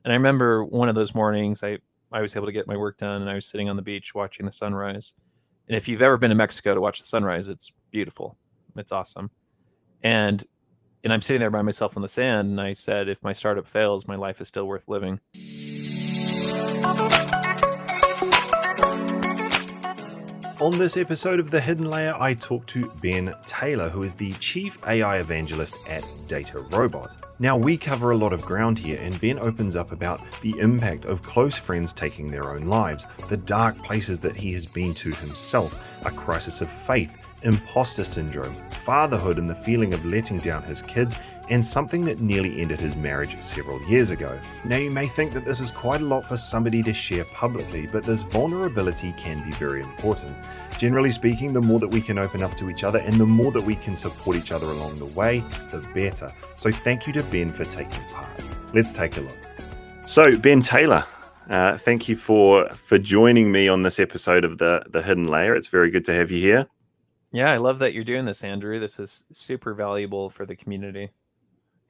And I remember one of those mornings, I was able to get my work done, and I was sitting on the beach watching the sunrise. And if you've ever been to Mexico to watch the sunrise, it's beautiful. It's awesome. And I'm sitting there by myself on the sand, and I said, if my startup fails, my life is still worth living. On this episode of The Hidden Layer, I talk to Ben Taylor, who is the Chief AI Evangelist at Data Robot. Now, we cover a lot of ground here, and Ben opens up about the impact of close friends taking their own lives, the dark places that he has been to himself, a crisis of faith, imposter syndrome, fatherhood and the feeling of letting down his kids, and something that nearly ended his marriage several years ago. Now, you may think that this is quite a lot for somebody to share publicly, but this vulnerability can be very important. Generally speaking, the more that we can open up to each other and the more that we can support each other along the way, the better. So thank you to Ben for taking part. Let's take a look. So, Ben Taylor, thank you for joining me on this episode of The Hidden Layer. It's very good to have you here. Yeah, I love that you're doing this, Andrew. This is super valuable for the community.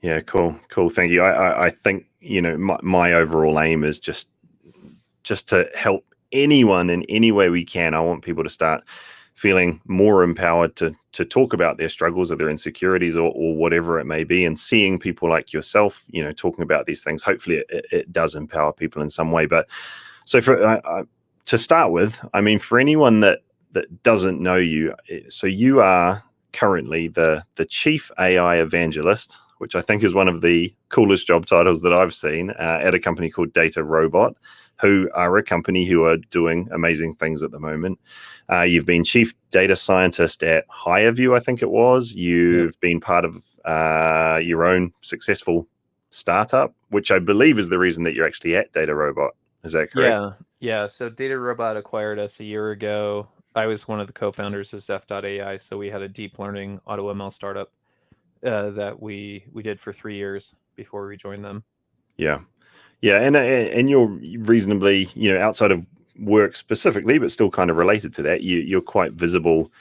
Yeah, cool. Thank you. I think, my overall aim is just to help anyone in any way we can. I want people to start feeling more empowered to talk about their struggles or their insecurities or whatever it may be, and seeing people like yourself, talking about these things. Hopefully it does empower people in some way. But so to start with, I mean, for anyone that doesn't know you, so you are currently the Chief AI Evangelist, which I think is one of the coolest job titles that I've seen, at a company called Data Robot, who are a company who are doing amazing things at the moment. You've been Chief Data Scientist at HireView, I think it was. You've been part of your own successful startup, which I believe is the reason that you're actually at Data Robot. Is that correct? Yeah. So Data Robot acquired us a year ago. I was one of the co-founders of Zeph.ai, so we had a deep learning AutoML startup that we did for 3 years before we joined them. Yeah, and you're reasonably, outside of work specifically, but still kind of related to that. You're quite visible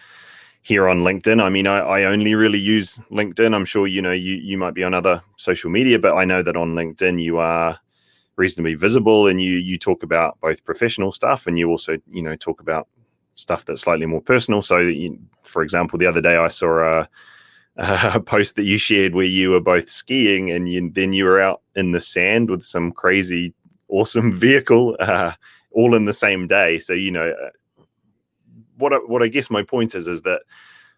here on LinkedIn. I mean, I only really use LinkedIn. I'm sure you might be on other social media, but I know that on LinkedIn you are reasonably visible, and you talk about both professional stuff, and you also talk about stuff that's slightly more personal. So, for example, the other day I saw a post that you shared where you were both skiing and then you were out in the sand with some crazy, awesome vehicle, all in the same day. So, what I guess my point is that,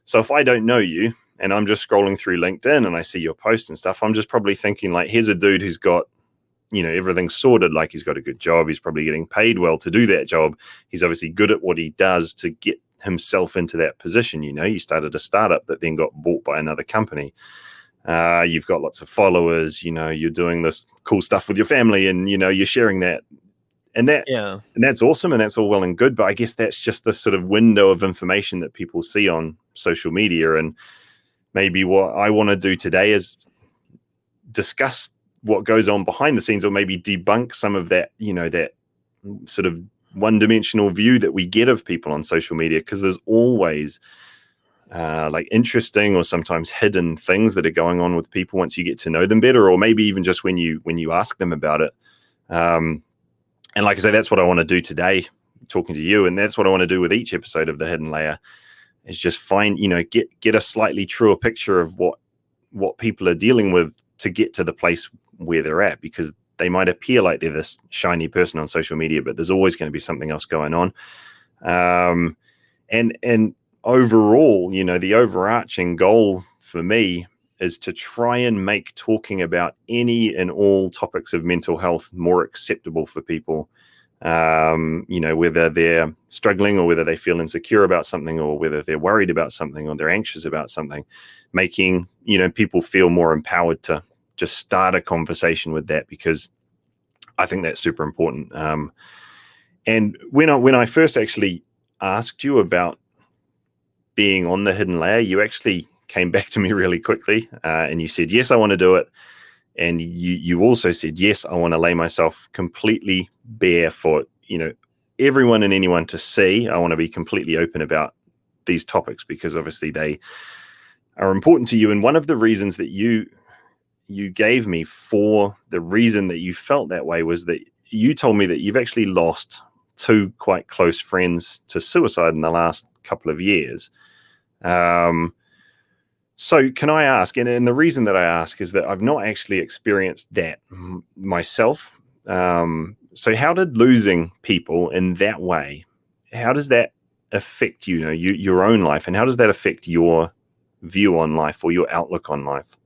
so if I don't know you and I'm just scrolling through LinkedIn and I see your posts and stuff, I'm just probably thinking like, here's a dude who's got, everything sorted, like he's got a good job. He's probably getting paid well to do that job. He's obviously good at what he does to get himself into that position. You started a startup that then got bought by another company. You've got lots of followers, you're doing this cool stuff with your family, and you're sharing that, and that's awesome, and that's all well and good. But I guess that's just the sort of window of information that people see on social media. And maybe what I want to do today is discuss what goes on behind the scenes, or maybe debunk some of that, that sort of one-dimensional view that we get of people on social media, because there's always like interesting or sometimes hidden things that are going on with people once you get to know them better, or maybe even just when you ask them about it. And like I say, that's what I want to do today, talking to you, and that's what I want to do with each episode of The Hidden Layer, is just find, get a slightly truer picture of what people are dealing with to get to the place where they're at, because they might appear like they're this shiny person on social media, but there's always going to be something else going on. And overall, the overarching goal for me is to try and make talking about any and all topics of mental health more acceptable for people. Whether they're struggling or whether they feel insecure about something, or whether they're worried about something or they're anxious about something, making, people feel more empowered to just start a conversation with that, because I think that's super important. And when I first actually asked you about being on The Hidden Layer, you actually came back to me really quickly, and you said, yes, I want to do it. And you also said, yes, I want to lay myself completely bare for, everyone and anyone to see. I want to be completely open about these topics, because obviously they are important to you. And one of the reasons that you you gave me for the reason that you felt that way was that you told me that you've actually lost 2 quite close friends to suicide in the last couple of years. So can I ask, and the reason that I ask is that I've not actually experienced that myself. So how did losing people in that way, how does that affect your own life, and how does that affect your view on life or your outlook on life?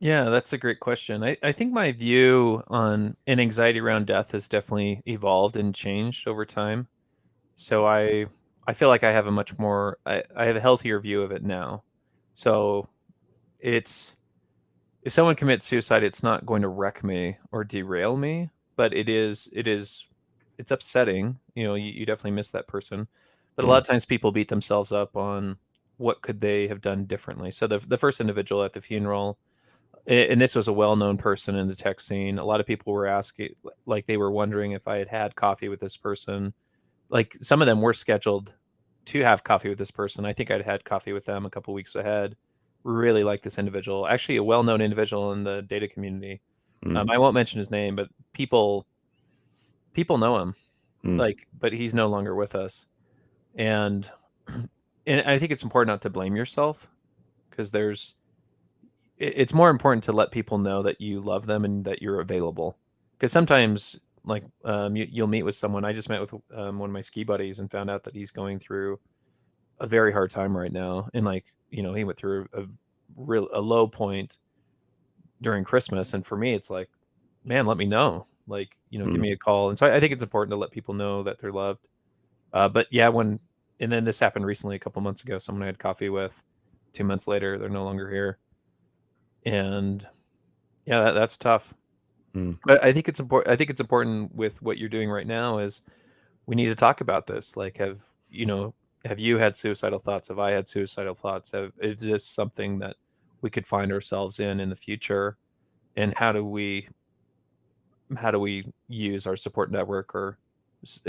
Yeah, that's a great question. I think my view on and anxiety around death has definitely evolved and changed over time. So I feel like I have a much more I have a healthier view of it now. So it's if someone commits suicide, it's not going to wreck me or derail me, but it's upsetting. You definitely miss that person. But a lot Mm, of times people beat themselves up on what could they have done differently. So the first individual at the funeral, and this was a well-known person in the tech scene. A lot of people were asking, like they were wondering if I had had coffee with this person. Like some of them were scheduled to have coffee with this person. I think I'd had coffee with them a couple weeks ahead. Really like this individual, actually a well-known individual in the data community. mm, I won't mention his name, but people know him. mm, Like, but he's no longer with us, and and I think it's important not to blame yourself because it's more important to let people know that you love them and that you're available. Because sometimes, like, you'll meet with someone. I just met with one of my ski buddies and found out that he's going through a very hard time right now, and like he went through a low point during Christmas, and for me, it's like, man, let me know, like give mm. me a call. And so I think it's important to let people know that they're loved. But yeah, and then this happened recently, a couple months ago. Someone I had coffee with, 2 months later, they're no longer here, and yeah, that's tough. Mm. But I think it's important. I think it's important with what you're doing right now is we need to talk about this. Like, have you had suicidal thoughts? Have I had suicidal thoughts? Is this something that we could find ourselves in the future? And how do we use our support network, or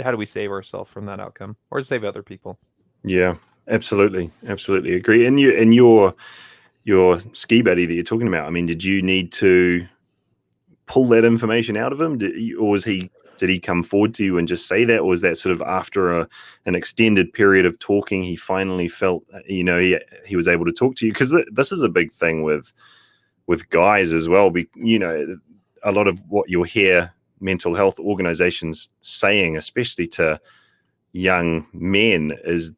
how do we save ourselves from that outcome or save other people? Yeah, absolutely agree. And your ski buddy that you're talking about, I mean, did you need to pull that information out of him? Or did he come forward to you and just say that? Or was that sort of after an extended period of talking, he finally felt, he was able to talk to you? Because this is a big thing with guys as well. A lot of what you'll hear mental health organizations saying, especially to young men, is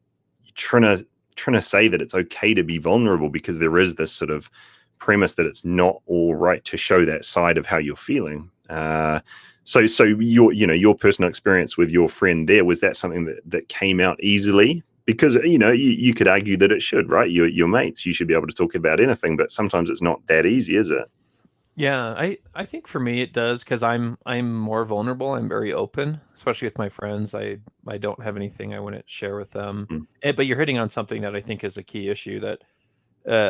trying to say that it's okay to be vulnerable, because there is this sort of premise that it's not all right to show that side of how you're feeling. So your personal experience with your friend there, was that something that came out easily? Because you could argue that it should, right? Your mates, you should be able to talk about anything, but sometimes it's not that easy, is it? Yeah, I think for me it does because I'm more vulnerable. I'm very open, especially with my friends. I don't have anything I wouldn't share with them. Mm, But you're hitting on something that I think is a key issue that,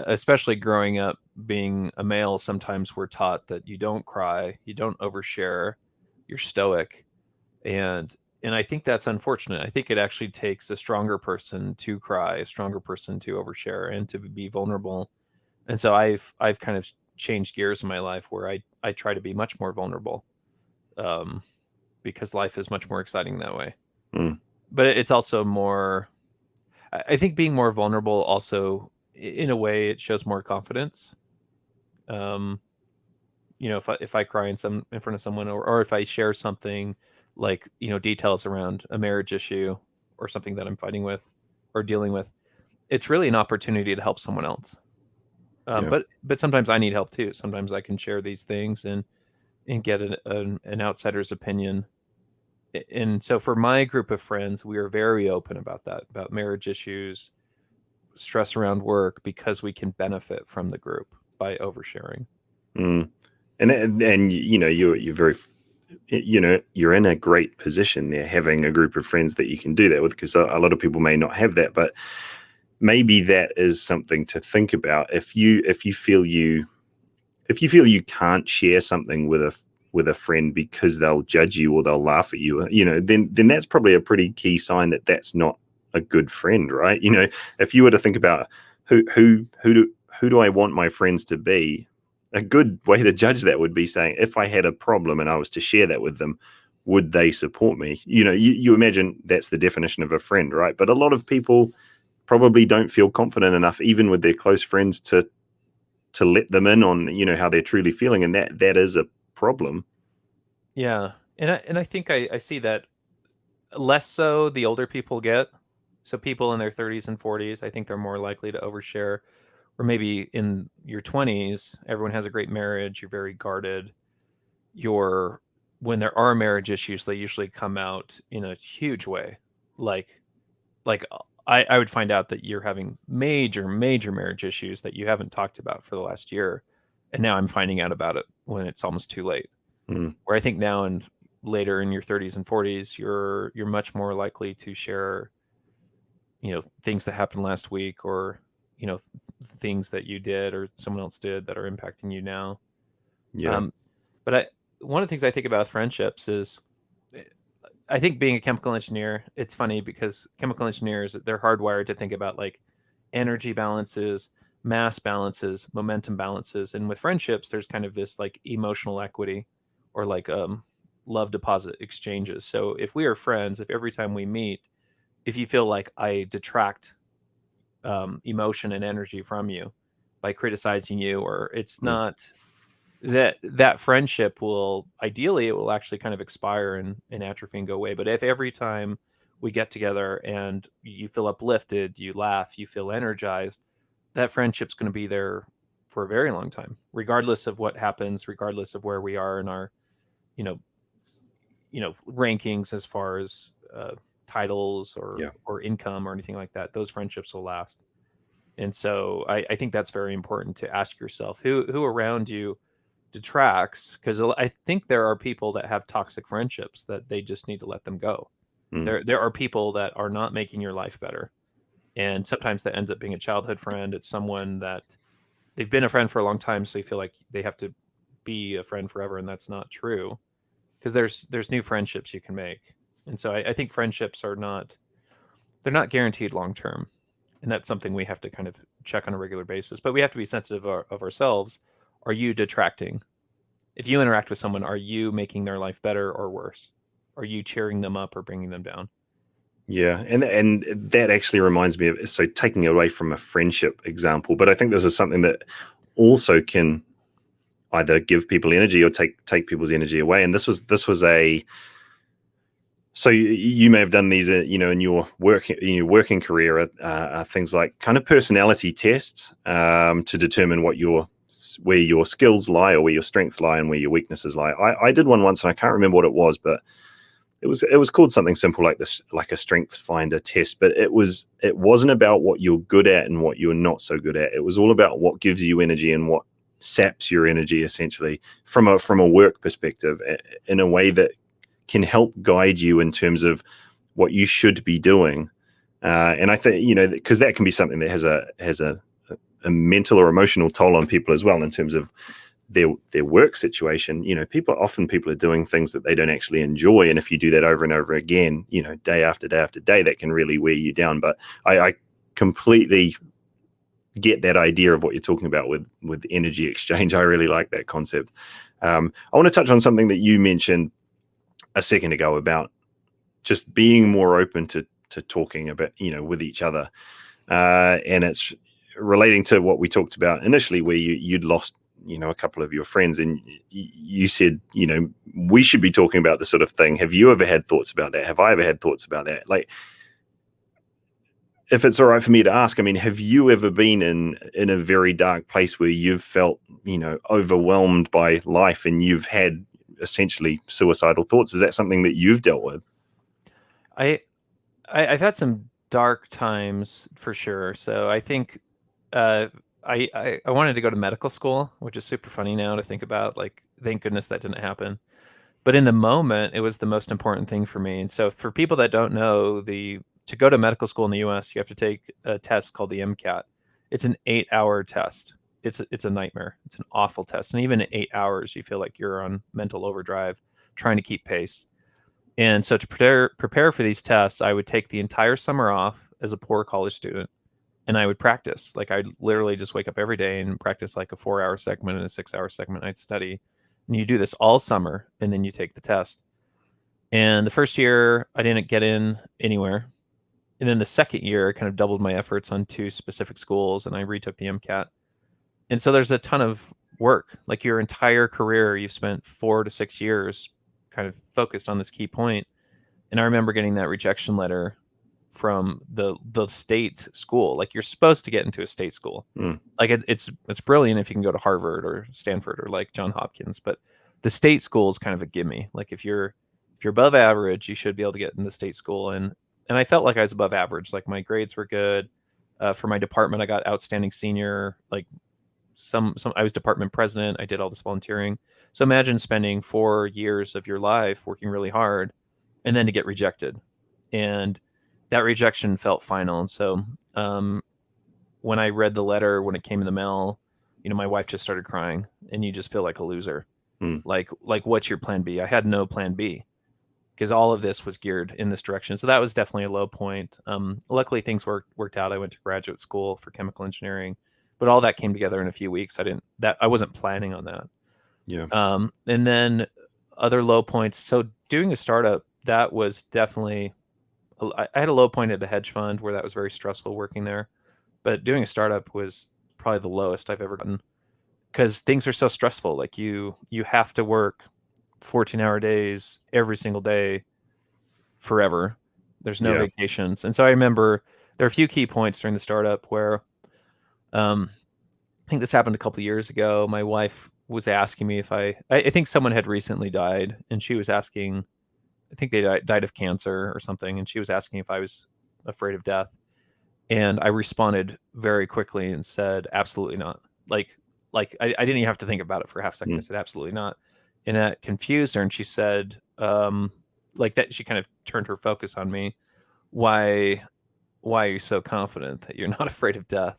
especially growing up being a male, sometimes we're taught that you don't cry, you don't overshare, you're stoic, and I think that's unfortunate. I think it actually takes a stronger person to cry, a stronger person to overshare, and to be vulnerable. And so I've kind of changed gears in my life where I try to be much more vulnerable, um, because life is much more exciting that way. mm, But it's also more. I think being more vulnerable also, in a way, it shows more confidence. Um, if I cry in front of someone, or if I share something like details around a marriage issue or something that I'm fighting with or dealing with, it's really an opportunity to help someone else. yeah. But sometimes I need help too. Sometimes I can share these things and get an outsider's opinion. And so for my group of friends, we are very open about that, about marriage issues, stress around work, because we can benefit from the group by oversharing. Mm. And you're very, you're in a great position there, having a group of friends that you can do that with, because a lot of people may not have that. But maybe that is something to think about. If you feel you can't share something with a friend because they'll judge you or they'll laugh at you, then that's probably a pretty key sign that that's not a good friend, right? If you were to think about who do I want my friends to be, a good way to judge that would be saying, if I had a problem and I was to share that with them, would they support me? You imagine that's the definition of a friend, right? But a lot of people probably don't feel confident enough, even with their close friends, to let them in on, how they're truly feeling. And that is a problem. Yeah. And I think I see that less so the older people get. So people in their 30s and 40s, I think they're more likely to overshare. Or maybe in your 20s, everyone has a great marriage, you're very guarded. When there are marriage issues, they usually come out in a huge way. Like I would find out that you're having major marriage issues that you haven't talked about for the last year, and now I'm finding out about it when it's almost too late. Where I think now and later in your 30s and 40s, you're much more likely to share, things that happened last week, or things that you did or someone else did that are impacting you now. Yeah. But one of the things I think about friendships is, I think being a chemical engineer, it's funny because chemical engineers, they're hardwired to think about like energy balances, mass balances, momentum balances. And with friendships, there's kind of this like emotional equity, or like love deposit exchanges. So if we are friends, if every time we meet, if you feel like I detract emotion and energy from you by criticizing you, or it's not that friendship will ideally, it will actually kind of expire and atrophy and go away. But if every time we get together and you feel uplifted, you laugh, you feel energized, that friendship's going to be there for a very long time, regardless of what happens, regardless of where we are in our you know rankings as far as titles or income or anything like that. Those friendships will last. And so I think that's very important to ask yourself who around you detracts, because I think there are people that have toxic friendships that they just need to let them go. There are people that are not making your life better, and sometimes that ends up being a childhood friend. It's someone that they've been a friend for a long time, so you feel like they have to be a friend forever, and that's not true, because there's new friendships you can make. And so I think friendships they're not guaranteed long term, and that's something we have to kind of check on a regular basis. But we have to be sensitive of ourselves. Are you detracting? If you interact with someone, are you making their life better or worse? Are you cheering them up or bringing them down? Yeah, and that actually reminds me of, so taking away from a friendship example, but I think this is something that also can either give people energy or take people's energy away. And this was a, so you may have done these, in your working career, things like kind of personality tests to determine where your skills lie, or where your strengths lie, and where your weaknesses lie. I did one once, and I can't remember what it was, but it was called something simple like this, like a strengths finder test. But it wasn't about what you're good at and what you're not so good at. It was all about what gives you energy and what saps your energy, essentially, from a work perspective, in a way that can help guide you in terms of what you should be doing. And I think, because that can be something that has a mental or emotional toll on people as well, in terms of their work situation. People are doing things that they don't actually enjoy, and if you do that over and over again, day after day after day, that can really wear you down. But I completely get that idea of what you're talking about with energy exchange. I really like that concept. I want to touch on something that you mentioned a second ago about just being more open to talking about, with each other, and it's relating to what we talked about initially, where you'd lost a couple of your friends, and you said, we should be talking about this sort of thing. Have you ever had thoughts about that? Have I ever had thoughts about that? Like, if it's all right for me to ask, I mean, have you ever been in a very dark place where you've felt, overwhelmed by life, and you've had essentially suicidal thoughts? Is that something that you've dealt with? I've had some dark times for sure. So I think I wanted to go to medical school, which is super funny now to think about. Like, thank goodness that didn't happen. But in the moment, it was the most important thing for me. And so for people that don't know, to go to medical school in the US, you have to take a test called the MCAT. It's an 8-hour test. It's a nightmare. It's an awful test. And even at 8 hours, you feel like you're on mental overdrive trying to keep pace. And so to prepare for these tests, I would take the entire summer off as a poor college student, and I would practice. Like I'd literally just wake up every day and practice like a 4-hour segment and a 6-hour segment. I'd study, and you do this all summer, and then you take the test. And the first year I didn't get in anywhere. And then the second year I kind of doubled my efforts on 2 specific schools, and I retook the MCAT. And so there's a ton of work. Like your entire career, you've spent 4 to 6 years kind of focused on this key point. And I remember getting that rejection letter from the state school. Like you're supposed to get into a state school. Like it's brilliant if you can go to Harvard or Stanford or like John Hopkins, but the state school is kind of a gimme. Like if you're above average, you should be able to get in the state school. And I felt like I was above average. Like my grades were good. For my department, I got outstanding senior. Like I was department president. I did all this volunteering. So imagine spending 4 years of your life working really hard, and then to get rejected. And that rejection felt final. And so when I read the letter, when it came in the mail, my wife just started crying, and you just feel like a loser. Like what's your plan B? I had no plan B, because all of this was geared in this direction. So that was definitely a low point. Luckily things worked out. I went to graduate school for chemical engineering, but all that came together in a few weeks. I wasn't planning on that. Yeah. And then other low points. So doing a startup, that was definitely, I had a low point at the hedge fund where that was very stressful working there, but doing a startup was probably the lowest I've ever gotten, because things are so stressful. Like you have to work 14-hour days every single day forever. There's no vacations. And so I remember there are a few key points during the startup where I think this happened a couple of years ago. My wife was asking me if I think someone had recently died, and she was asking, I think they died of cancer or something, and she was asking if I was afraid of death. And I responded very quickly and said, absolutely not. Like I didn't even have to think about it for half a second. I said, absolutely not. And that confused her. And she said, like that, she kind of turned her focus on me. Why are you so confident that you're not afraid of death?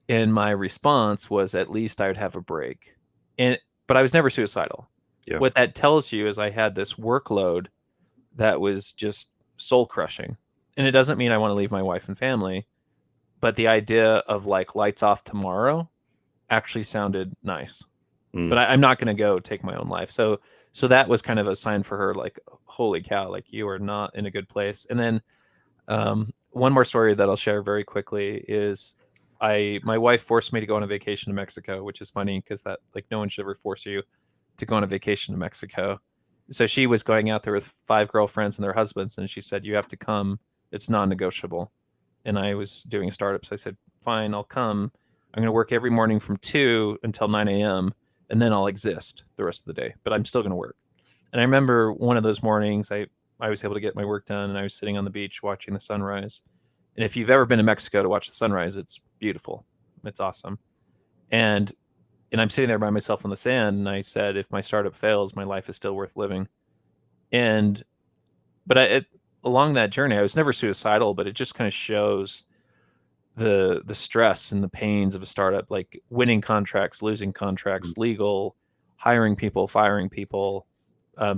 And my response was, at least I would have a break. But I was never suicidal. Yeah. What that tells you is I had this workload that was just soul crushing. And it doesn't mean I want to leave my wife and family, but the idea of like lights off tomorrow actually sounded nice. But I'm not going to go take my own life. So that was kind of a sign for her, like, holy cow, like you are not in a good place. And then one more story that I'll share very quickly is my wife forced me to go on a vacation to Mexico, which is funny because that, like, no one should ever force you to go on a vacation to Mexico. So she was going out there with 5 girlfriends and their husbands, and she said, you have to come. It's non-negotiable. And I was doing a startup, so I said, fine, I'll come. I'm going to work every morning from 2 until 9 a.m., and then I'll exist the rest of the day, but I'm still going to work. And I remember one of those mornings, I was able to get my work done, and I was sitting on the beach watching the sunrise. And if you've ever been to Mexico to watch the sunrise, it's beautiful. It's awesome. And I'm sitting there by myself on the sand, and I said, if my startup fails, my life is still worth living. But along that journey, I was never suicidal, but it just kind of shows the stress and the pains of a startup, like winning contracts, losing contracts, legal, hiring people, firing people,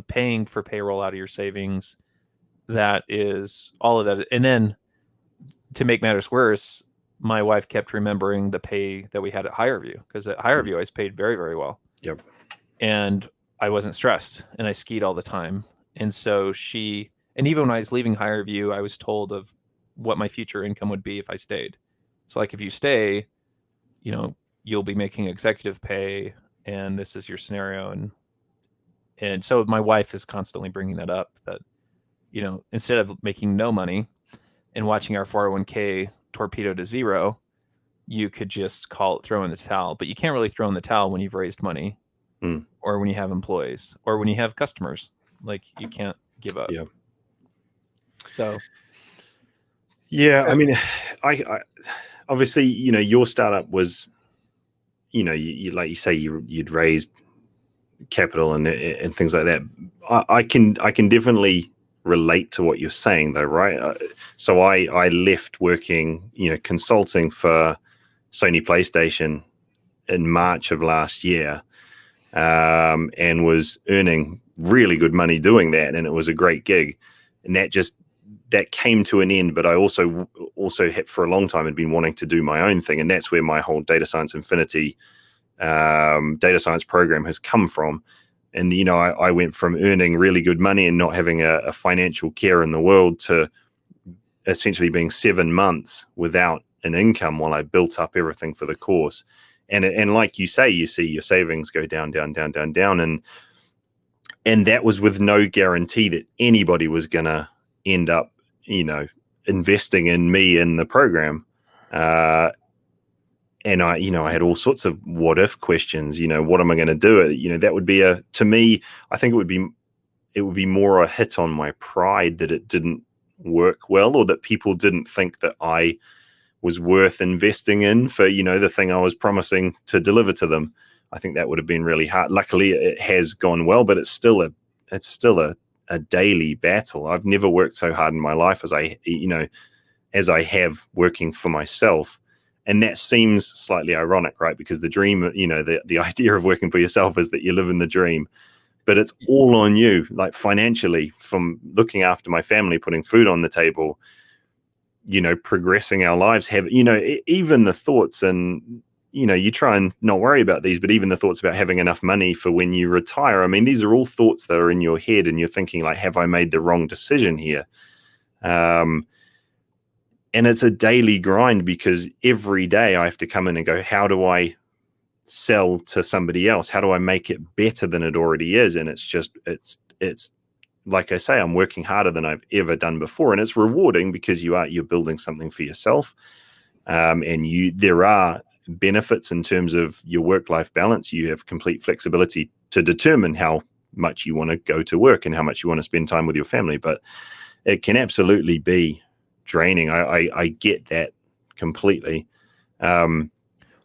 paying for payroll out of your savings. That is all of that. And then to make matters worse, my wife kept remembering the pay that we had at HireVue, because at HireVue I was paid very, very well. Yep. And I wasn't stressed, and I skied all the time. And so and even when I was leaving HireVue, I was told of what my future income would be if I stayed. So like, if you stay, you'll be making executive pay, and this is your scenario. And so my wife is constantly bringing that up, that, instead of making no money and watching our 401k torpedo to zero, you could just throw in the towel. But you can't really throw in the towel when you've raised money or when you have employees or when you have customers. Like, you can't give up. Yeah. So. Yeah. I mean, I obviously, your startup was, you like you say, you'd raised capital and things like that. I can definitely relate to what you're saying, though, right? So I left working, consulting for Sony PlayStation in March of last year, and was earning really good money doing that, and it was a great gig. And that just that came to an end, but I also had, for a long time, had been wanting to do my own thing, and that's where my whole Data Science Infinity data science program has come from. And I went from earning really good money and not having a financial care in the world to essentially being 7 months without an income while I built up everything for the course. And like you say, you see your savings go down, down, down, down, down, and that was with no guarantee that anybody was gonna end up, investing in me in the program. And I had all sorts of what if questions. What am I going to do? That would be to me, I think it would be more a hit on my pride that it didn't work well, or that people didn't think that I was worth investing in for, the thing I was promising to deliver to them. I think that would have been really hard. Luckily, it has gone well, but it's still a daily battle. I've never worked so hard in my life as I have working for myself. And that seems slightly ironic, right? Because the dream, the idea of working for yourself is that you live in the dream, but it's all on you, like financially, from looking after my family, putting food on the table, progressing our lives, even the thoughts, and, you try and not worry about these, but even the thoughts about having enough money for when you retire. I mean, these are all thoughts that are in your head, and you're thinking like, have I made the wrong decision here? And it's a daily grind, because every day I have to come in and go, how do I sell to somebody else? How do I make it better than it already is? And it's like I say, I'm working harder than I've ever done before. And it's rewarding because you're building something for yourself. And there are benefits in terms of your work-life balance. You have complete flexibility to determine how much you want to go to work and how much you want to spend time with your family. But it can absolutely be draining. I get that completely. Well,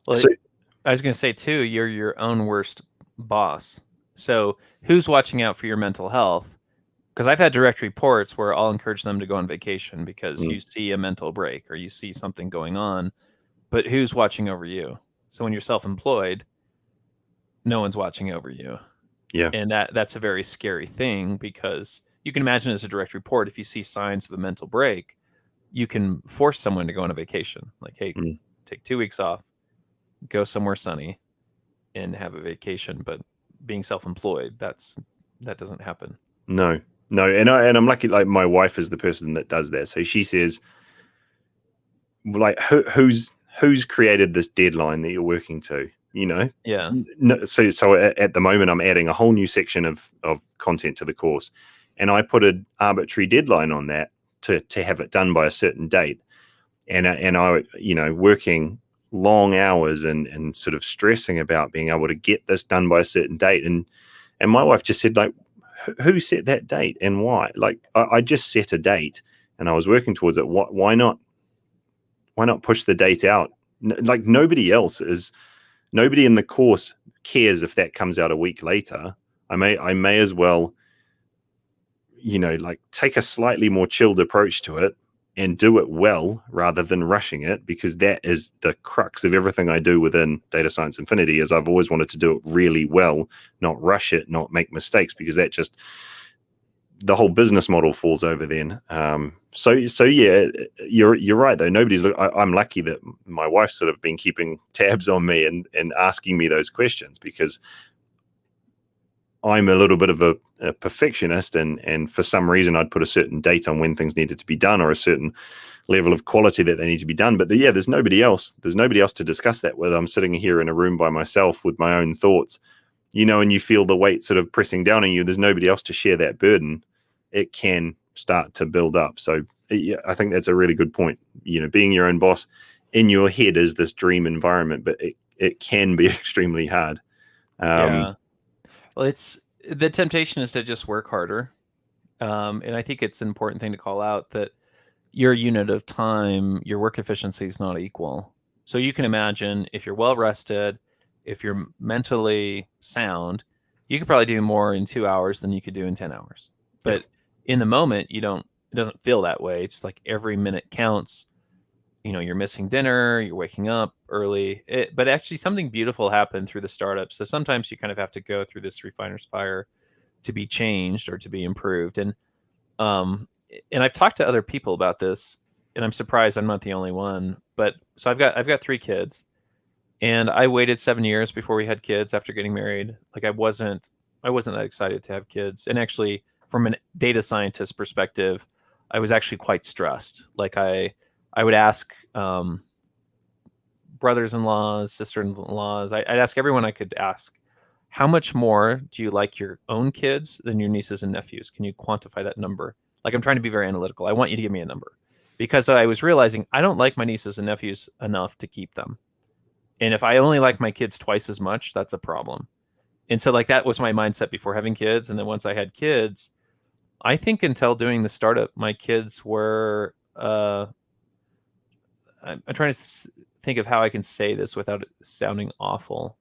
I was going to say too, you're your own worst boss. So who's watching out for your mental health? Because I've had direct reports where I'll encourage them to go on vacation because you see a mental break or you see something going on, but who's watching over you? So when you're self-employed, no one's watching over you. Yeah. And that's a very scary thing, because you can imagine as a direct report, if you see signs of a mental break, you can force someone to go on a vacation. Like, hey, take 2 weeks off, go somewhere sunny and have a vacation. But being self-employed, that doesn't happen. No. And I'm lucky, like my wife is the person that does that. So she says, like, who's created this deadline that you're working to, Yeah. No, so at the moment I'm adding a whole new section of content to the course, and I put an arbitrary deadline on that to have it done by a certain date. And I, working long hours and sort of stressing about being able to get this done by a certain date. And my wife just said, like, who set that date and why? Like, I just set a date and I was working towards it. Why not push the date out? Like, nobody in the course cares if that comes out a week later. I may as well, like, take a slightly more chilled approach to it and do it well rather than rushing it, because that is the crux of everything I do within Data Science Infinity. Is I've always wanted to do it really well, not rush it, not make mistakes, because that just, the whole business model falls over then. So yeah, you're right though. I'm lucky that my wife's sort of been keeping tabs on me and asking me those questions, because I'm a little bit of a perfectionist, and for some reason I'd put a certain date on when things needed to be done, or a certain level of quality that they need to be done. But there's nobody else. There's nobody else to discuss that with. I'm sitting here in a room by myself with my own thoughts, and you feel the weight sort of pressing down on you. There's nobody else to share that burden. It can start to build up. So yeah, I think that's a really good point. Being your own boss in your head is this dream environment, but it can be extremely hard. Yeah. Well, the temptation is to just work harder. And I think it's an important thing to call out that your unit of time, your work efficiency is not equal. So you can imagine, if you're well rested, if you're mentally sound, you could probably do more in 2 hours than you could do in 10 hours. But in the moment, it doesn't feel that way. It's like every minute counts. You're missing dinner, you're waking up early, but actually something beautiful happened through the startup. So sometimes you kind of have to go through this refiner's fire to be changed or to be improved. And and I've talked to other people about this, and I'm surprised I'm not the only one. But so I've got 3 kids, and I waited 7 years before we had kids after getting married. Like I wasn't that excited to have kids, and actually, from a data scientist perspective, I was actually quite stressed. Like I would ask brothers-in-laws, sister-in-laws. I'd ask everyone I could ask, how much more do you like your own kids than your nieces and nephews? Can you quantify that number? Like, I'm trying to be very analytical. I want you to give me a number, because I was realizing I don't like my nieces and nephews enough to keep them. And if I only like my kids twice as much, that's a problem. And so like that was my mindset before having kids. And then once I had kids, I think until doing the startup, my kids were I'm trying to think of how I can say this without it sounding awful,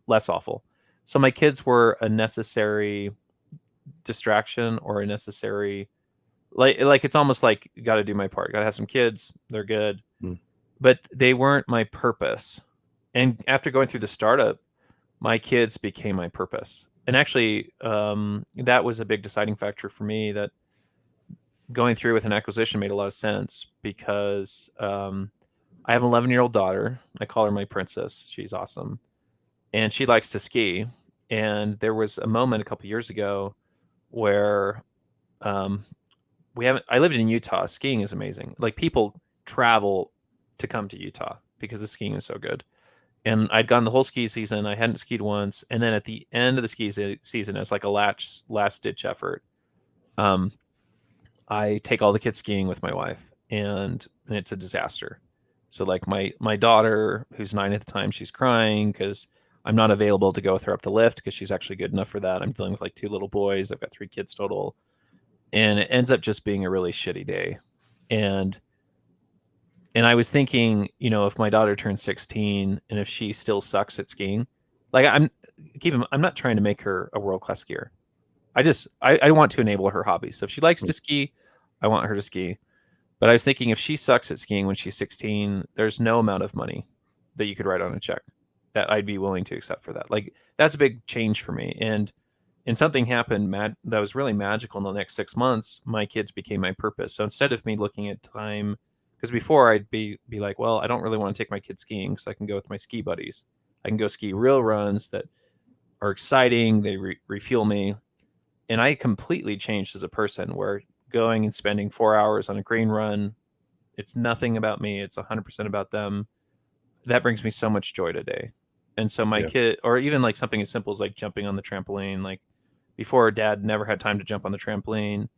less awful. So my kids were a necessary distraction, or a necessary, like it's almost like, got to do my part, got to have some kids, they're good, but they weren't my purpose. And after going through the startup, my kids became my purpose. And actually, that was a big deciding factor for me, that going through with an acquisition made a lot of sense, because I have an 11-year-old daughter. I call her my princess. She's awesome. And she likes to ski. And there was a moment a couple years ago where I lived in Utah. Skiing is amazing. Like, people travel to come to Utah because the skiing is so good. And I'd gone the whole ski season. I hadn't skied once. And then at the end of the ski season, as like a last ditch effort, I take all the kids skiing with my wife, and it's a disaster. So like my daughter, who's 9 at the time, she's crying because I'm not available to go with her up the lift, because she's actually good enough for that. I'm dealing with like 2 little boys. I've got 3 kids total. And it ends up just being a really shitty day. And I was thinking, if my daughter turns 16 and if she still sucks at skiing, like I'm not trying to make her a world-class skier. I want to enable her hobbies. So if she likes to ski, I want her to ski. But I was thinking, if she sucks at skiing when she's 16, there's no amount of money that you could write on a check that I'd be willing to accept for that. Like, that's a big change for me. And something happened that was really magical in the next 6 months. My kids became my purpose. So instead of me looking at time, because before I'd be like, well, I don't really want to take my kids skiing because I can go with my ski buddies. I can go ski real runs that are exciting. They refuel me. And I completely changed as a person, where going and spending 4 hours on a green run, it's nothing about me. It's 100% about them. That brings me so much joy today. And so my kid, or even like something as simple as like jumping on the trampoline, like before, Dad never had time to jump on the trampoline.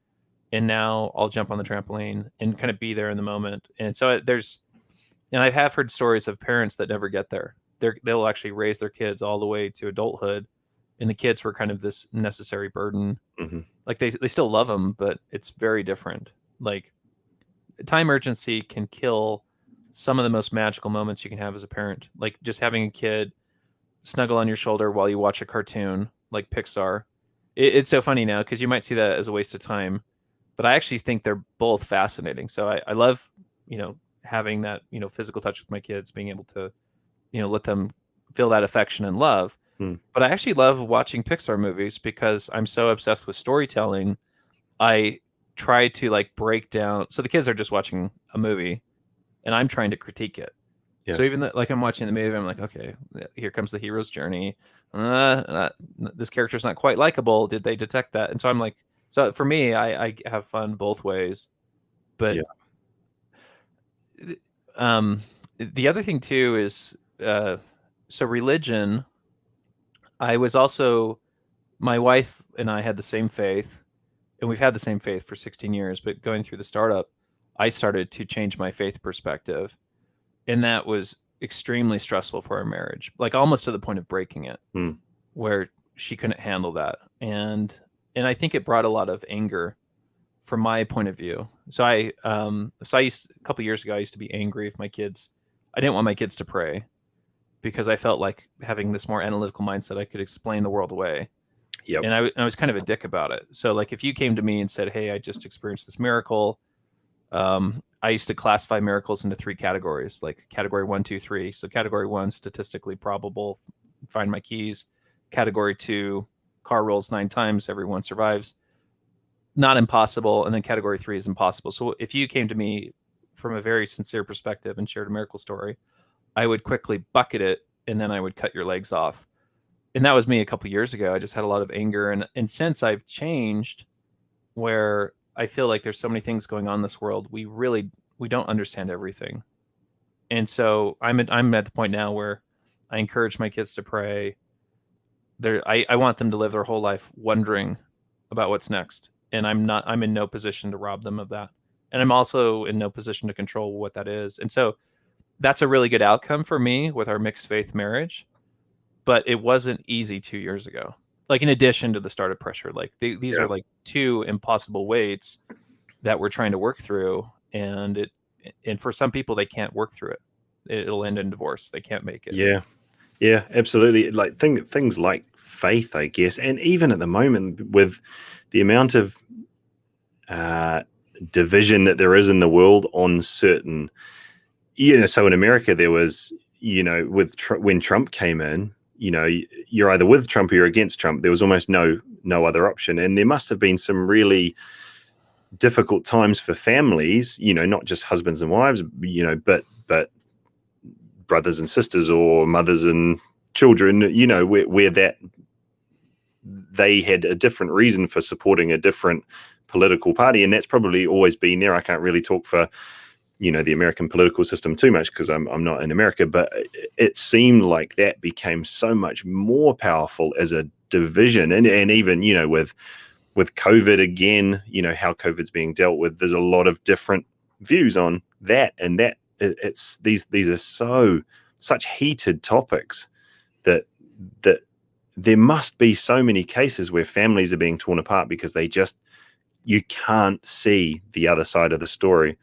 And now I'll jump on the trampoline and kind of be there in the moment. And so and I have heard stories of parents that never get there. They'll actually raise their kids all the way to adulthood, and the kids were kind of this necessary burden. Mm-hmm. Like they still love them, but it's very different. Like, time urgency can kill some of the most magical moments you can have as a parent. Like just having a kid snuggle on your shoulder while you watch a cartoon like Pixar. It's so funny now, because you might see that as a waste of time, but I actually think they're both fascinating. So I love, having that, physical touch with my kids, being able to, let them feel that affection and love. But I actually love watching Pixar movies, because I'm so obsessed with storytelling. I try to like break down. So the kids are just watching a movie, and I'm trying to critique it. Yeah. So even like I'm watching the movie, I'm like, okay, here comes the hero's journey. This character's not quite likable. Did they detect that? And so I'm like, so for me, I have fun both ways. But the other thing too is, so religion. I was also, my wife and I had the same faith, and we've had the same faith for 16 years. But going through the startup, I started to change my faith perspective. And that was extremely stressful for our marriage, like almost to the point of breaking it, where she couldn't handle that. And I think it brought a lot of anger from my point of view. So a couple years ago, I used to be angry if I didn't want my kids to pray, because I felt like having this more analytical mindset, I could explain the world away. Yep. And I was kind of a dick about it. So like, if you came to me and said, hey, I just experienced this miracle, I used to classify miracles into 3 categories, like category 1, 2, 3. So category 1, statistically probable, find my keys. Category 2, car rolls 9 times, everyone survives. not impossible, and then category 3 is impossible. So if you came to me from a very sincere perspective and shared a miracle story, I would quickly bucket it, and then I would cut your legs off. And that was me a couple years ago. I just had a lot of anger, and since I've changed, where I feel like there's so many things going on in this world, we don't understand everything. And so I'm at the point now where I encourage my kids to pray. I want them to live their whole life wondering about what's next. And I'm in no position to rob them of that. And I'm also in no position to control what that is. And so that's a really good outcome for me with our mixed faith marriage. But it wasn't easy 2 years ago. Like, in addition to the startup pressure, like these Yeah. are like two impossible weights that we're trying to work through. And for some people, they can't work through it. It'll end in divorce. They can't make it. Yeah. Yeah, absolutely. Like things like faith, I guess, and even at the moment with the amount of division that there is in the world on certain, so in America there was, with when Trump came in, you're either with Trump or you're against Trump. There was almost no other option, and there must have been some really difficult times for families, not just husbands and wives, but brothers and sisters or mothers and children, where that they had a different reason for supporting a different political party. And that's probably always been there. I can't really talk for, the American political system too much because I'm not in America, but it seemed like that became so much more powerful as a division. And even, with COVID again, how COVID's being dealt with, there's a lot of different views on that. And that it's these are such heated topics that there must be so many cases where families are being torn apart because you can't see the other side of the story.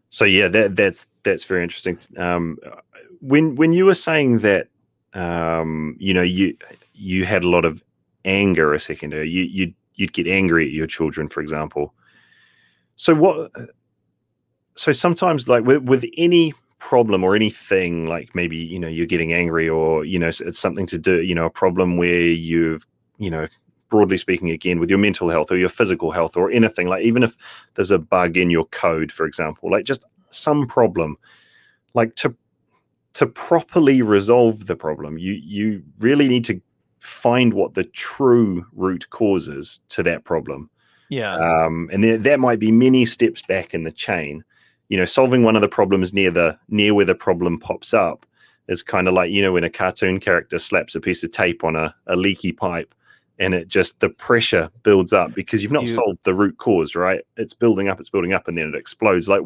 So yeah, that's very interesting. When you were saying that, you had a lot of anger a second ago, you'd get angry at your children, for example. So sometimes, like with any problem or anything, like maybe, you're getting angry, or, it's something to do, a problem where you've, broadly speaking, again, with your mental health or your physical health or anything, like even if there's a bug in your code, for example, like just some problem, like to properly resolve the problem, you really need to find what the true root cause is to that problem. Yeah. And that might be many steps back in the chain. Solving one of the problems near where the problem pops up is kind of like, when a cartoon character slaps a piece of tape on a leaky pipe, and the pressure builds up because you've not solved the root cause, right? It's building up, and then it explodes. Like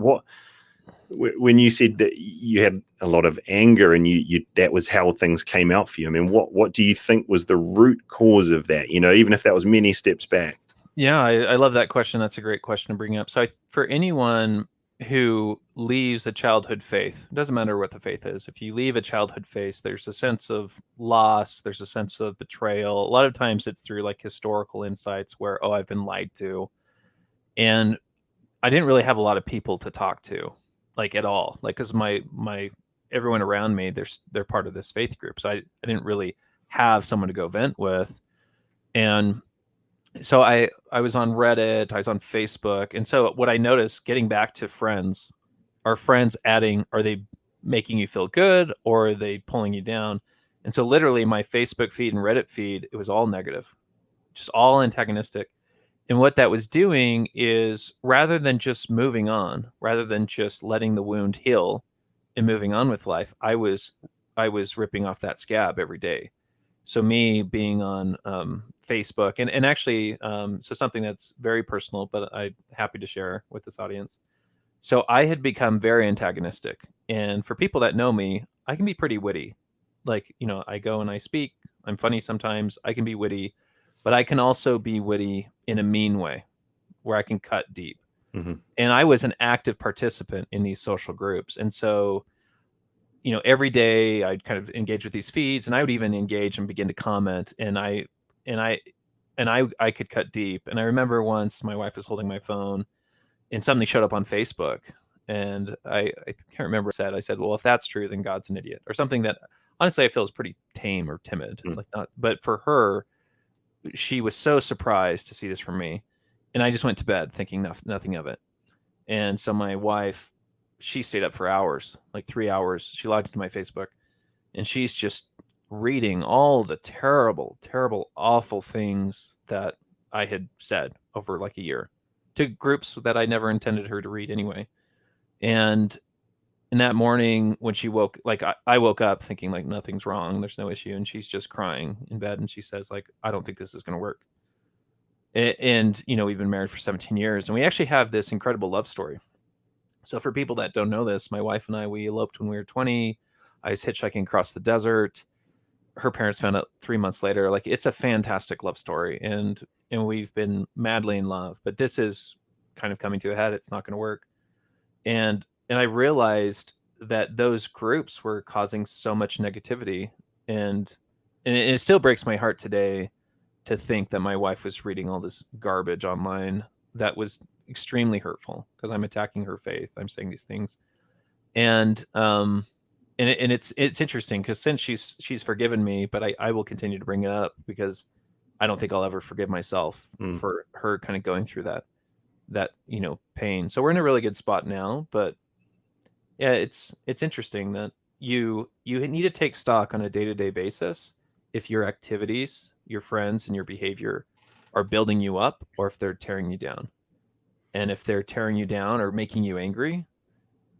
when you said that you had a lot of anger and you that was how things came out for you. I mean, what do you think was the root cause of that? Even if that was many steps back. Yeah, I love that question. That's a great question to bring up. So for anyone who leaves a childhood faith, it doesn't matter what the faith is. If you leave a childhood faith, there's a sense of loss. There's a sense of betrayal. A lot of times it's through like historical insights where, I've been lied to. And I didn't really have a lot of people to talk to, like at all. Like, cause my everyone around me, they're part of this faith group. So I didn't really have someone to go vent with. And so I was on Reddit, I was on Facebook. And so what I noticed, getting back to friends, are friends are they making you feel good, or are they pulling you down? And so literally my Facebook feed and Reddit feed, it was all negative, just all antagonistic. And what that was doing is, rather than just moving on, rather than just letting the wound heal and moving on with life, I was ripping off that scab every day. So me being on Facebook and actually, so something that's very personal, but I'm happy to share with this audience. So I had become very antagonistic. And for people that know me, I can be pretty witty. Like, I go and I speak. I'm funny sometimes. I can be witty, but I can also be witty in a mean way where I can cut deep. Mm-hmm. And I was an active participant in these social groups. And so, every day I'd kind of engage with these feeds, and I would even engage and begin to comment. And I could cut deep. And I remember once my wife was holding my phone and something showed up on Facebook, and I can't remember what I said, well, if that's true, then God's an idiot, or something that honestly I feel is pretty tame or timid. Like, not, but for her, she was so surprised to see this from me, and I just went to bed thinking nothing of it. And so my wife, she stayed up for hours, like 3 hours. She logged into my Facebook, and she's just reading all the terrible, terrible, awful things that I had said over like a year to groups that I never intended her to read anyway. And in that morning when she woke, like I woke up thinking like nothing's wrong, there's no issue, and she's just crying in bed, and she says like, I don't think this is going to work. And we've been married for 17 years, and we actually have this incredible love story. So for people that don't know this, my wife and I, we eloped when we were 20. I was hitchhiking across the desert. Her parents found out 3 months later. Like, it's a fantastic love story, and we've been madly in love. But this is kind of coming to a head. It's not going to work. And I realized that those groups were causing so much negativity, and it still breaks my heart today to think that my wife was reading all this garbage online that was extremely hurtful, because I'm attacking her faith. I'm saying these things, and it's interesting because since she's forgiven me, but I will continue to bring it up because I don't think I'll ever forgive myself for her kind of going through that pain. So we're in a really good spot now, but yeah, it's interesting that you need to take stock on a day-to-day basis if your activities, your friends, and your behavior are building you up or if they're tearing you down. And if they're tearing you down or making you angry,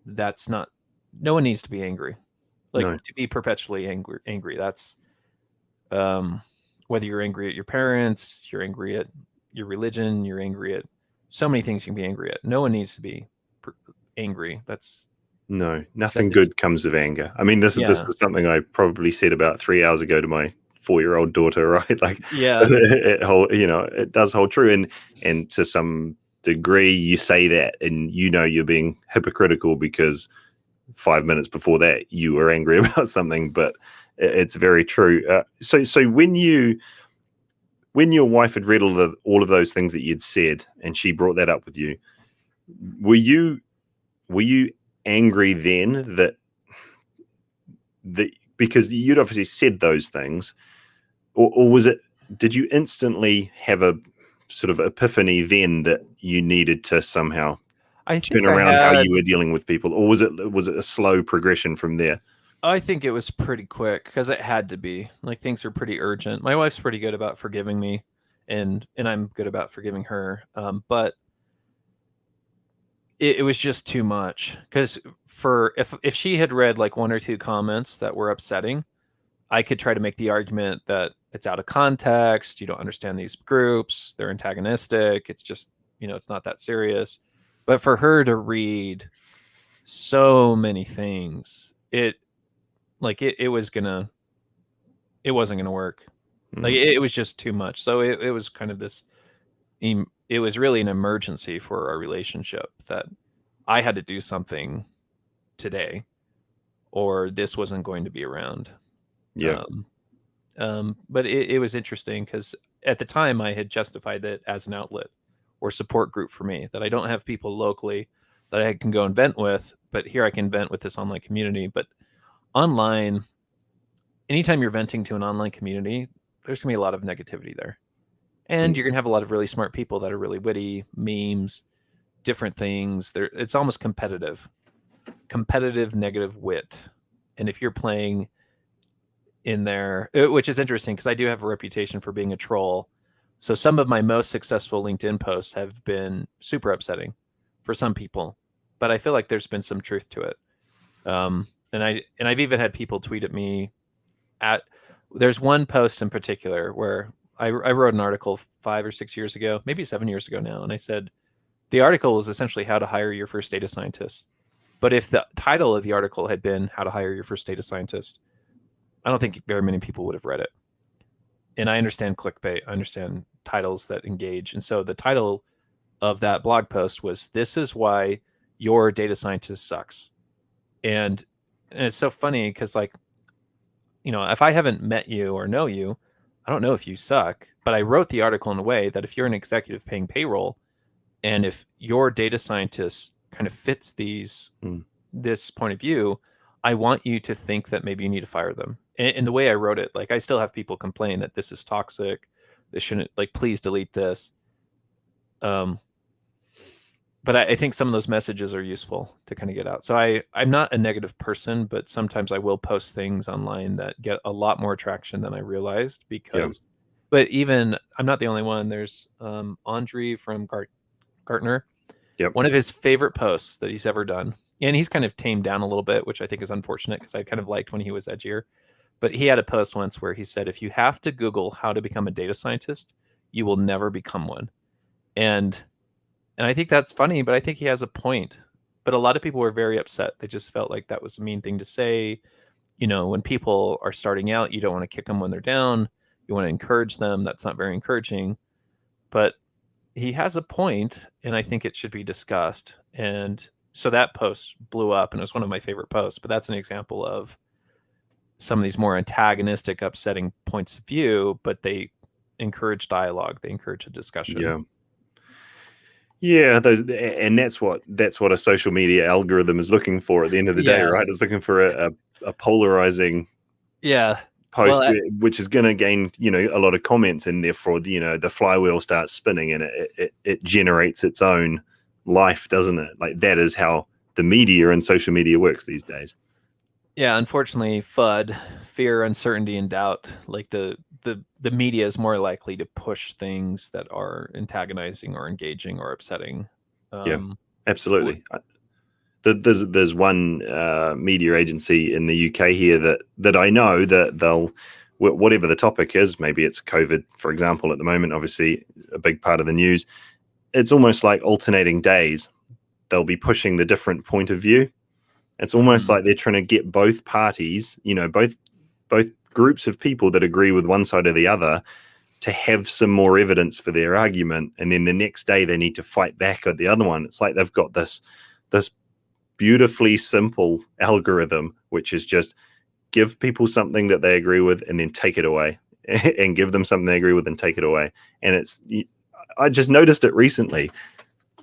that's not, no one needs to be angry. Like, No. to be perpetually angry. That's whether you're angry at your parents, you're angry at your religion, you're angry at so many things you can be angry at. No one needs to be angry. No, nothing good comes of anger. I mean, this is something I probably said about 3 hours ago to my 4-year-old daughter, right? Like, yeah, it does hold true, and to some degree, you say that, and you're being hypocritical because 5 minutes before that you were angry about something, but it's very true. So when your wife had read all of those things that you'd said, and she brought that up with you, were you angry then that because you'd obviously said those things, or was it, did you instantly have a sort of epiphany then that you needed to somehow turn around how you were dealing with people, or was it a slow progression from there? I think it was pretty quick because it had to be. Like, things are pretty urgent. My wife's pretty good about forgiving me, and I'm good about forgiving her. But it was just too much, because if she had read like one or two comments that were upsetting, I could try to make the argument that it's out of context. You don't understand these groups. They're antagonistic. It's just, it's not that serious. But for her to read so many things, it wasn't going to work. Like, it was just too much. So it was kind of this, it was really an emergency for our relationship that I had to do something today, or this wasn't going to be around. Yeah. But it was interesting because at the time I had justified it as an outlet or support group for me, that I don't have people locally that I can go and vent with, but here I can vent with this online community. But online, anytime you're venting to an online community, there's gonna be a lot of negativity there. And you're gonna have a lot of really smart people that are really witty, memes, different things. It's almost competitive negative wit. And if you're playing in there, which is interesting because I do have a reputation for being a troll. So some of my most successful LinkedIn posts have been super upsetting for some people, but I feel like there's been some truth to it. And I've even had people tweet at me there's one post in particular where I wrote an article 5 or 6 years ago, maybe 7 years ago now. And I said, the article was essentially how to hire your first data scientist. But if the title of the article had been how to hire your first data scientist, I don't think very many people would have read it. And I understand clickbait. I understand titles that engage. And so the title of that blog post was, "This is why your data scientist sucks." And it's so funny because, like, if I haven't met you or know you, I don't know if you suck. But I wrote the article in a way that if you're an executive paying payroll, and if your data scientist kind of fits this point of view, I want you to think that maybe you need to fire them. And the way I wrote it, like, I still have people complain that this is toxic, This shouldn't, like, please delete this. But I think some of those messages are useful to kind of get out. So I'm not a negative person, but sometimes I will post things online that get a lot more traction than I realized because, but even I'm not the only one. There's Andre from Gartner. Yep. One of his favorite posts that he's ever done, and he's kind of tamed down a little bit, which I think is unfortunate because I kind of liked when he was edgier. But he had a post once where he said, if you have to Google how to become a data scientist, you will never become one. And I think that's funny, but I think he has a point. But a lot of people were very upset. They just felt like that was a mean thing to say. You know, when people are starting out, you don't want to kick them when they're down. You want to encourage them. That's not very encouraging. But he has a point, and I think it should be discussed. And so that post blew up, and it was one of my favorite posts. But that's an example of some of these more antagonistic, upsetting points of view, but they encourage dialogue. They encourage a discussion. Yeah. Yeah, and that's what a social media algorithm is looking for at the end of the day, right? It's looking for a polarizing post, which is going to gain, you know, a lot of comments, and therefore, you know, the flywheel starts spinning, and it generates its own life, doesn't it? Like, that is how the media and social media works these days. Yeah, unfortunately, FUD, fear, uncertainty, and doubt, like the media is more likely to push things that are antagonizing or engaging or upsetting. Yeah, absolutely. There's one media agency in the UK here that I know that they'll, whatever the topic is, maybe it's COVID, for example, at the moment, obviously a big part of the news. It's almost like alternating days. They'll be pushing the different point of view. It's almost like they're trying to get both parties, you know, both groups of people that agree with one side or the other, to have some more evidence for their argument, and then the next day they need to fight back at the other one. It's like they've got this beautifully simple algorithm, which is just give people something that they agree with and then take it away, and give them something they agree with and take it away. And I just noticed it recently,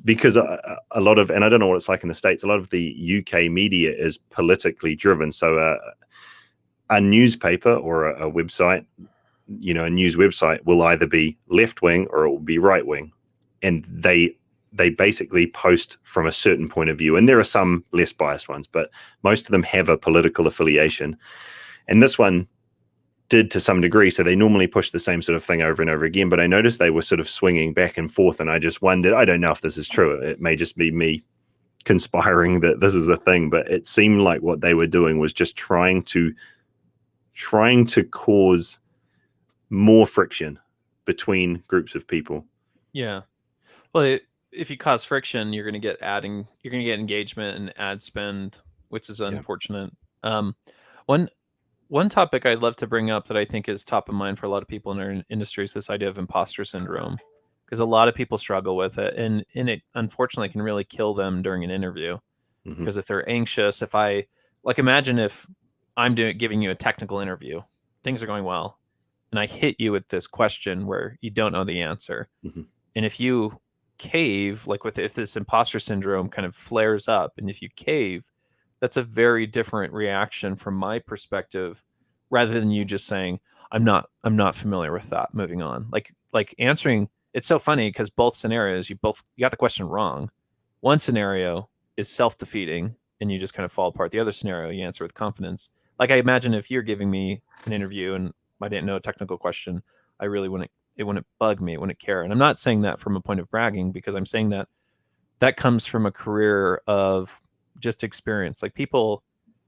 because a lot of, and I don't know what it's like in the States, a lot of the UK media is politically driven. So a newspaper or a website, you know, a news website will either be left wing or it will be right wing, and they basically post from a certain point of view. And there are some less biased ones, but most of them have a political affiliation. And this one did to some degree. So they normally push the same sort of thing over and over again. But I noticed they were sort of swinging back and forth, and I just wondered, I don't know if this is true. It may just be me conspiring that this is a thing, but it seemed like what they were doing was just trying to cause more friction between groups of people. Yeah. Well, if you cause friction, you're going to get engagement and ad spend, which is unfortunate. One topic I'd love to bring up that I think is top of mind for a lot of people in our industry is this idea of imposter syndrome, because a lot of people struggle with it, and it unfortunately can really kill them during an interview. Because if they're anxious, imagine if I'm giving you a technical interview, things are going well, and I hit you with this question where you don't know the answer. And if you cave, if this imposter syndrome kind of flares up, and if you cave, that's a very different reaction from my perspective, rather than you just saying, I'm not familiar with that, moving on. Like answering, it's so funny because both scenarios, you got the question wrong. One scenario is self-defeating and you just kind of fall apart. The other scenario, you answer with confidence. Like, I imagine if you're giving me an interview and I didn't know a technical question, it wouldn't bug me, it wouldn't care. And I'm not saying that from a point of bragging, because I'm saying that comes from a career of just experience. Like, people,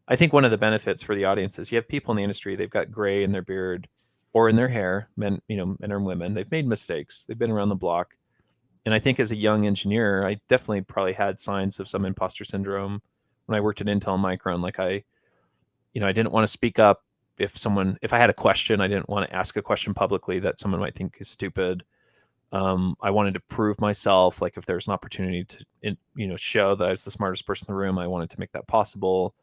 I think one of the benefits for the audience is you have people in the industry, they've got gray in their beard or in their hair, men or women, they've made mistakes, they've been around the block. And I think as a young engineer, I definitely probably had signs of some imposter syndrome when I worked at Intel and Micron. Like, I didn't want to speak up if I had a question. I didn't want to ask a question publicly that someone might think is stupid. I wanted to prove myself. Like, if there's an opportunity to, show that I was the smartest person in the room, I wanted to make that possible.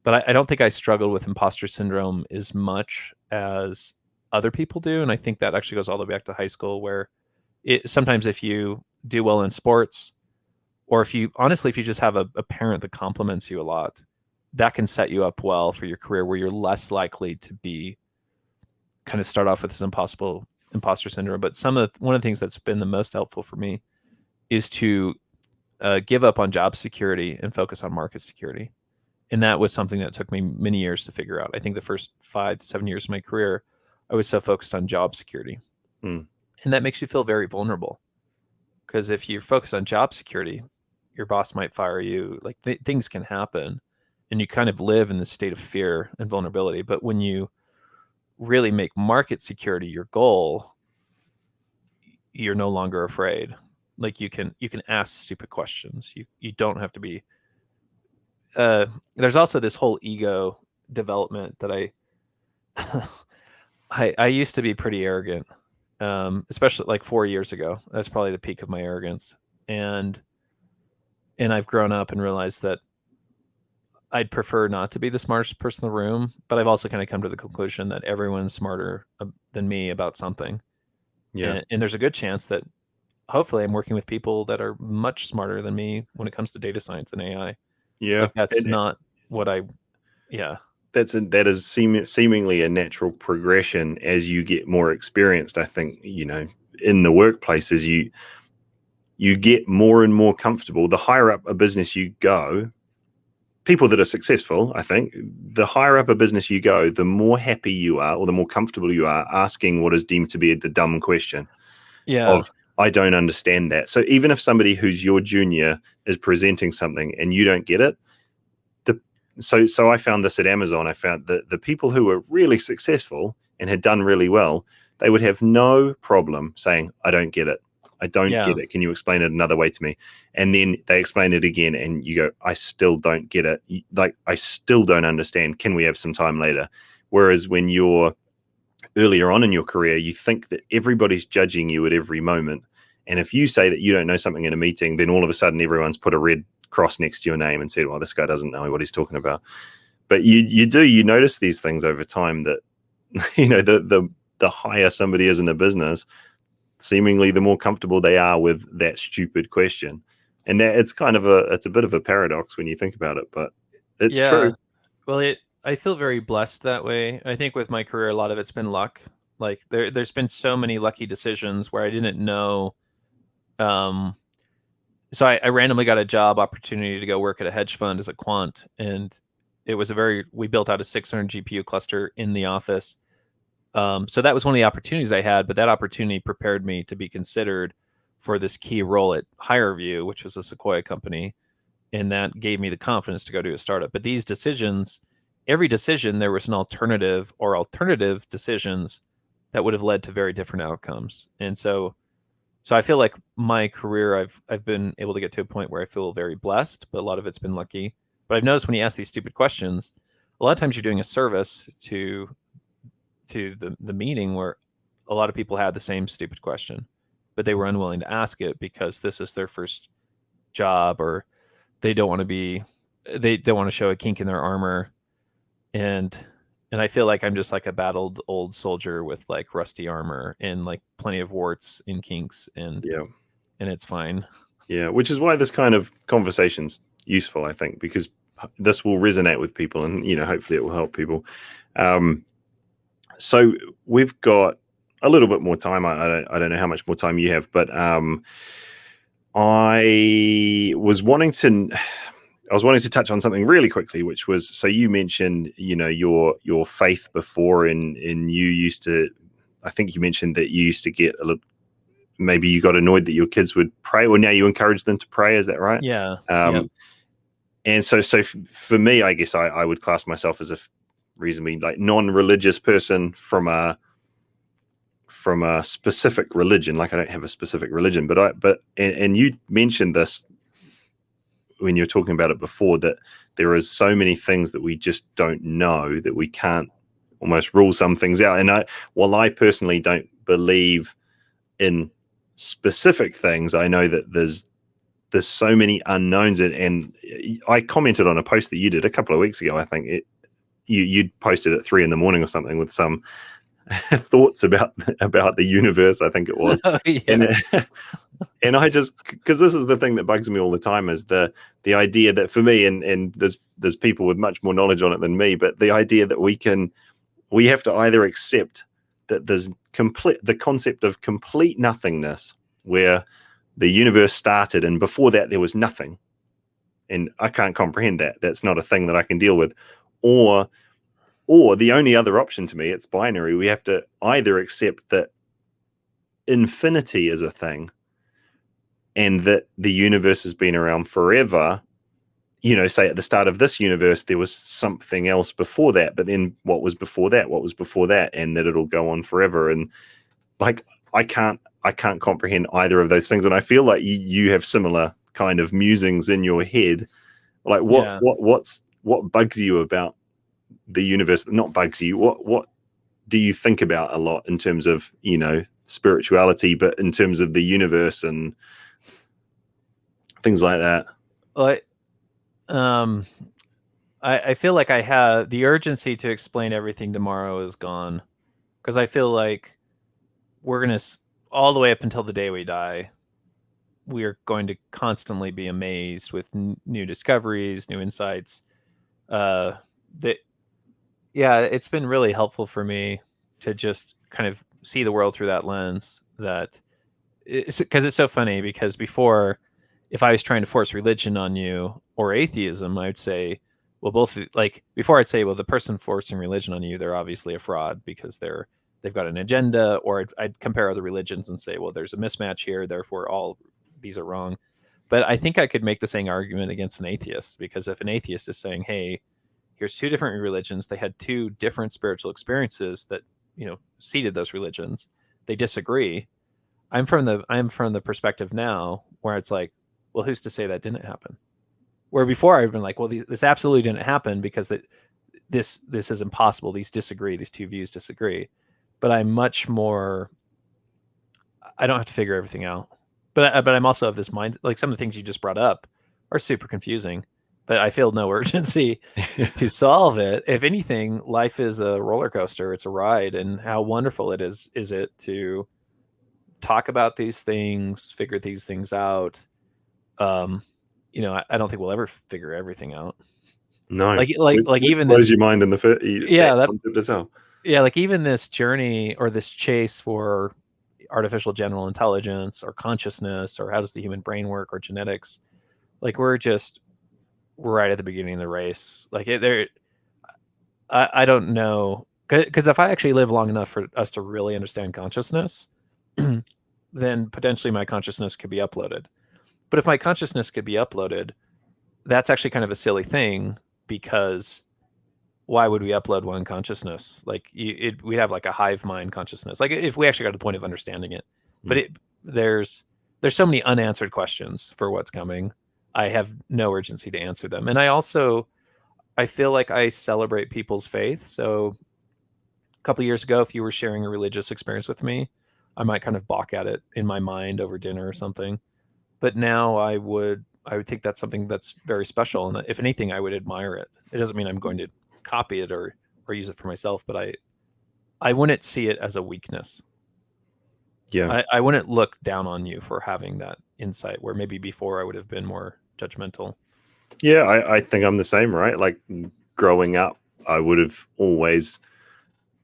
But I don't think I struggled with imposter syndrome as much as other people do. And I think that actually goes all the way back to high school, where sometimes if you do well in sports, or if you just have a parent that compliments you a lot, that can set you up well for your career, where you're less likely to be kind of start off with this imposter syndrome, but one of the things that's been the most helpful for me is to give up on job security and focus on market security. And that was something that took me many years to figure out. I think the first 5 to 7 years of my career, I was so focused on job security. Mm. And that makes you feel very vulnerable. Because if you focus on job security, your boss might fire you. Like things can happen. And you kind of live in this state of fear and vulnerability. But when you really make market security your goal, you're no longer afraid. Like you can ask stupid questions. You don't have to be. There's also this whole ego development that I used to be pretty arrogant, especially like 4 years ago. That's probably the peak of my arrogance, and I've grown up and realized that I'd prefer not to be the smartest person in the room, but I've also kind of come to the conclusion that everyone's smarter than me about something. Yeah. And there's a good chance that hopefully I'm working with people that are much smarter than me when it comes to data science and AI. Yeah. Like that's not what yeah. That is seemingly a natural progression as you get more experienced. I think, in the workplace, as you get more and more comfortable, the higher up a business you go, people that are successful, I think, the higher up a business you go, the more happy you are or the more comfortable you are asking what is deemed to be the dumb question of, I don't understand that. So even if somebody who's your junior is presenting something and you don't get it, so I found this at Amazon. I found that the people who were really successful and had done really well, they would have no problem saying, I don't get it. I don't get it. Can you explain it another way to me? And then they explain it again and you go, I still don't get it. Like, I still don't understand. Can we have some time later? Whereas when you're earlier on in your career, you think that everybody's judging you at every moment. And if you say that you don't know something in a meeting, then all of a sudden everyone's put a red cross next to your name and said, well, this guy doesn't know what he's talking about. But you notice these things over time that, the higher somebody is in a business, seemingly the more comfortable they are with that stupid question. And that it's kind of it's a bit of a paradox when you think about it, but it's true. Well, I feel very blessed that way. I think with my career, a lot of it's been luck. Like there's been so many lucky decisions where I didn't know, so I randomly got a job opportunity to go work at a hedge fund as a quant. And it was we built out a 600 GPU cluster in the office. So that was one of the opportunities I had, but that opportunity prepared me to be considered for this key role at HireVue, which was a Sequoia company. And that gave me the confidence to go to a startup. But these decisions, every decision, there was an alternative or alternative decisions that would have led to very different outcomes. And so I feel like my career, I've been able to get to a point where I feel very blessed, but a lot of it's been lucky. But I've noticed when you ask these stupid questions, a lot of times you're doing a service to the meeting where a lot of people had the same stupid question, but they were unwilling to ask it because this is their first job, or they don't want to show a kink in their armor. And I feel like I'm just like a battled old soldier with like rusty armor and like plenty of warts and kinks, and it's fine. Yeah, which is why this kind of conversation's useful, I think, because this will resonate with people, and hopefully it will help people. So we've got a little bit more time. I don't know how much more time you have, but I was wanting to touch on something really quickly, which was, so you mentioned, your faith before, and you used to, I think you mentioned that you used to get a little, maybe you got annoyed that your kids would pray, or now you encourage them to pray. Is that right? Yeah. And so for me, I guess I would class myself as a reasonably like non-religious person from a specific religion. Like I don't have a specific religion, but you mentioned this when you were talking about it before, that there is so many things that we just don't know, that we can't almost rule some things out. And while I personally don't believe in specific things, I know that there's so many unknowns. And I commented on a post that you did a couple of weeks ago. I think you'd posted at 3 a.m. or something with some thoughts about the universe, I think it was. Oh, yeah. And I just, because this is the thing that bugs me all the time, is the idea that for me, and there's people with much more knowledge on it than me, but the idea that we have to either accept that there's the concept of complete nothingness, where the universe started and before that there was nothing, and I can't comprehend that. That's not a thing that I can deal with. Or the only other option to me, it's binary. We have to either accept that infinity is a thing and that the universe has been around forever. Say at the start of this universe, there was something else before that, but then what was before that, and that it'll go on forever. And like, I can't comprehend either of those things. And I feel like you have similar kind of musings in your head. Like what bugs you about the universe? Not bugs you. What do you think about a lot in terms of, spirituality, but in terms of the universe and things like that? Like, I feel like I have the urgency to explain everything tomorrow is gone, because I feel like we're going to, all the way up until the day we die, we are going to constantly be amazed with new discoveries, new insights. It's been really helpful for me to just kind of see the world through that lens. Because it's so funny, because before, if I was trying to force religion on you or atheism, I would say, well, both, like, before I'd say, well, the person forcing religion on you, they're obviously a fraud because they've got an agenda. Or I'd compare other religions and say, well, there's a mismatch here, therefore all these are wrong. But I think I could make the same argument against an atheist, because if an atheist is saying, hey, here's two different religions, they had two different spiritual experiences that, seeded those religions, they disagree. I'm from the perspective now where it's like, well, who's to say that didn't happen? Where before I've been like, well, this absolutely didn't happen because this is impossible. These two views disagree. But I'm much more, I don't have to figure everything out. But I'm also of this mind, like some of the things you just brought up are super confusing, but I feel no urgency to solve it. If anything, life is a roller coaster. It's a ride. And how wonderful it is it to talk about these things, figure these things out. I don't think we'll ever figure everything out. No, like even blows this, your mind in the that concept itself. Yeah, like even this journey or this chase for artificial general intelligence or consciousness, or how does the human brain work, or genetics, like we're just right at the beginning of the race. Like I don't know, because if I actually live long enough for us to really understand consciousness, then potentially my consciousness could be uploaded. But if my consciousness could be uploaded, that's actually kind of a silly thing, because why would we upload one consciousness? Like we'd have like a hive mind consciousness. Like if we actually got to the point of understanding it, but there's so many unanswered questions for what's coming. I have no urgency to answer them. And I feel like I celebrate people's faith. So a couple of years ago, if you were sharing a religious experience with me, I might kind of balk at it in my mind over dinner or something. But now I would think that's something that's very special. And if anything, I would admire it. It doesn't mean I'm going to copy it or use it for myself, but I wouldn't see it as a weakness. Yeah. I wouldn't look down on you for having that insight, where maybe before I would have been more judgmental. Yeah, I think I'm the same, right? Like growing up, I would have always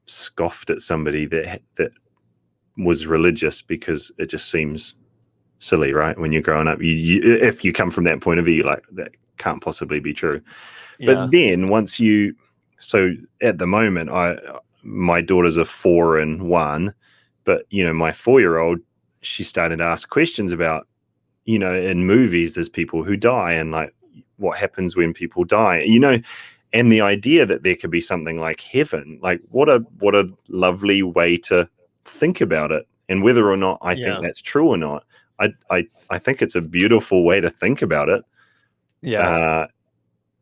scoffed at somebody that was religious, because it just seems silly, right? When you're growing up, if you come from that point of view, like that can't possibly be true. Yeah. But then so at the moment, my daughters are 4 and 1, but my 4-year-old, she started to ask questions about, in movies, there's people who die, and like what happens when people die, and the idea that there could be something like heaven. Like what a lovely way to think about it. And whether or not I think that's true or not, I think it's a beautiful way to think about it. Yeah.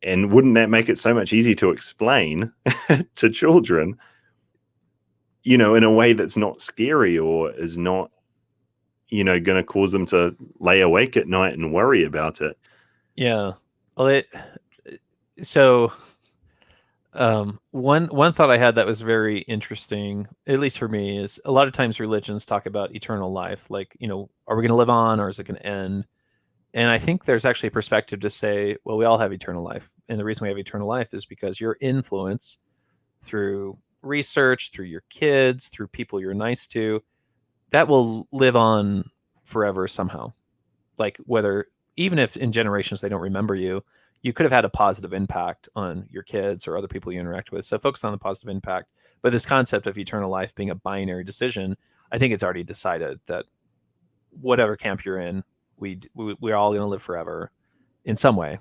And wouldn't that make it so much easier to explain to children, in a way that's not scary, or is not, going to cause them to lay awake at night and worry about it? Yeah. Well, one thought I had that was very interesting, at least for me, is a lot of times religions talk about eternal life. Like, are we going to live on, or is it going to end? And I think there's actually a perspective to say, well, we all have eternal life. And the reason we have eternal life is because your influence through research, through your kids, through people you're nice to, that will live on forever somehow. Like whether, even if in generations they don't remember you, you could have had a positive impact on your kids or other people you interact with. So focus on the positive impact. But this concept of eternal life being a binary decision, I think it's already decided that whatever camp you're in, we're all going to live forever in some way.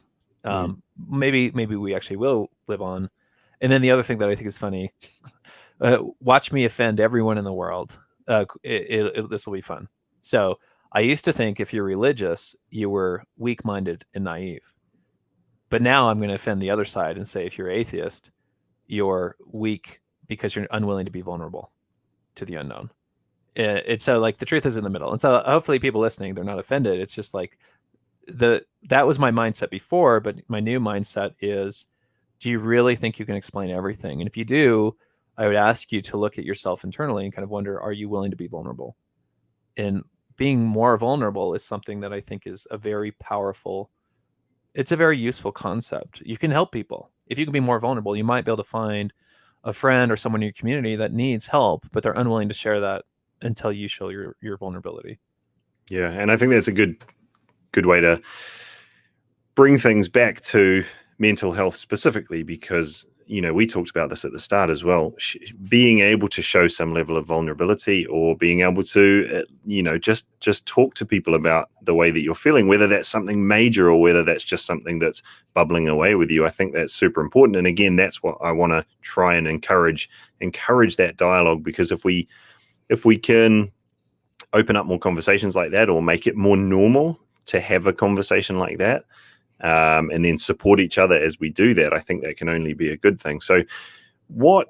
Maybe we actually will live on. And then the other thing that I think is funny, watch me offend everyone in the world. This will be fun. So I used to think if you're religious, you were weak-minded and naive. But now I'm going to offend the other side and say if you're atheist, you're weak because you're unwilling to be vulnerable to the unknown. It's so like the truth is in the middle. And so hopefully people listening, they're not offended. It's just like that was my mindset before, but my new mindset is, do you really think you can explain everything? And if you do, I would ask you to look at yourself internally and kind of wonder, are you willing to be vulnerable? And being more vulnerable is something that I think is a very powerful, it's a very useful concept. You can help people. If you can be more vulnerable, you might be able to find a friend or someone in your community that needs help, but they're unwilling to share that until you show your vulnerability. Yeah. And I think that's a good way to bring things back to mental health specifically, because, you know, we talked about this at the start as well, being able to show some level of vulnerability, or being able to, you know, just talk to people about the way that you're feeling, whether that's something major or whether that's just something that's bubbling away with you. I think that's super important. And again, that's what I want to try and encourage that dialogue, because if we can open up more conversations like that, or make it more normal to have a conversation like that, and then support each other as we do that, I think that can only be a good thing. So what,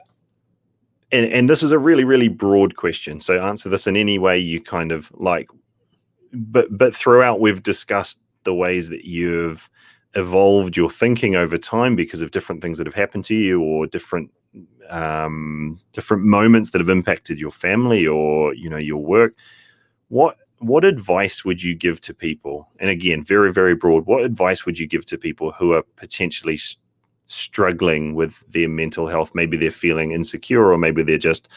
and this is a really, really broad question, so answer this in any way you kind of like, but throughout we've discussed the ways that you've evolved your thinking over time because of different things that have happened to you, or different moments that have impacted your family or, you know, your work. What advice would you give to people? And again, very, very broad. What advice would you give to people who are potentially struggling with their mental health? Maybe they're feeling insecure, or maybe they're just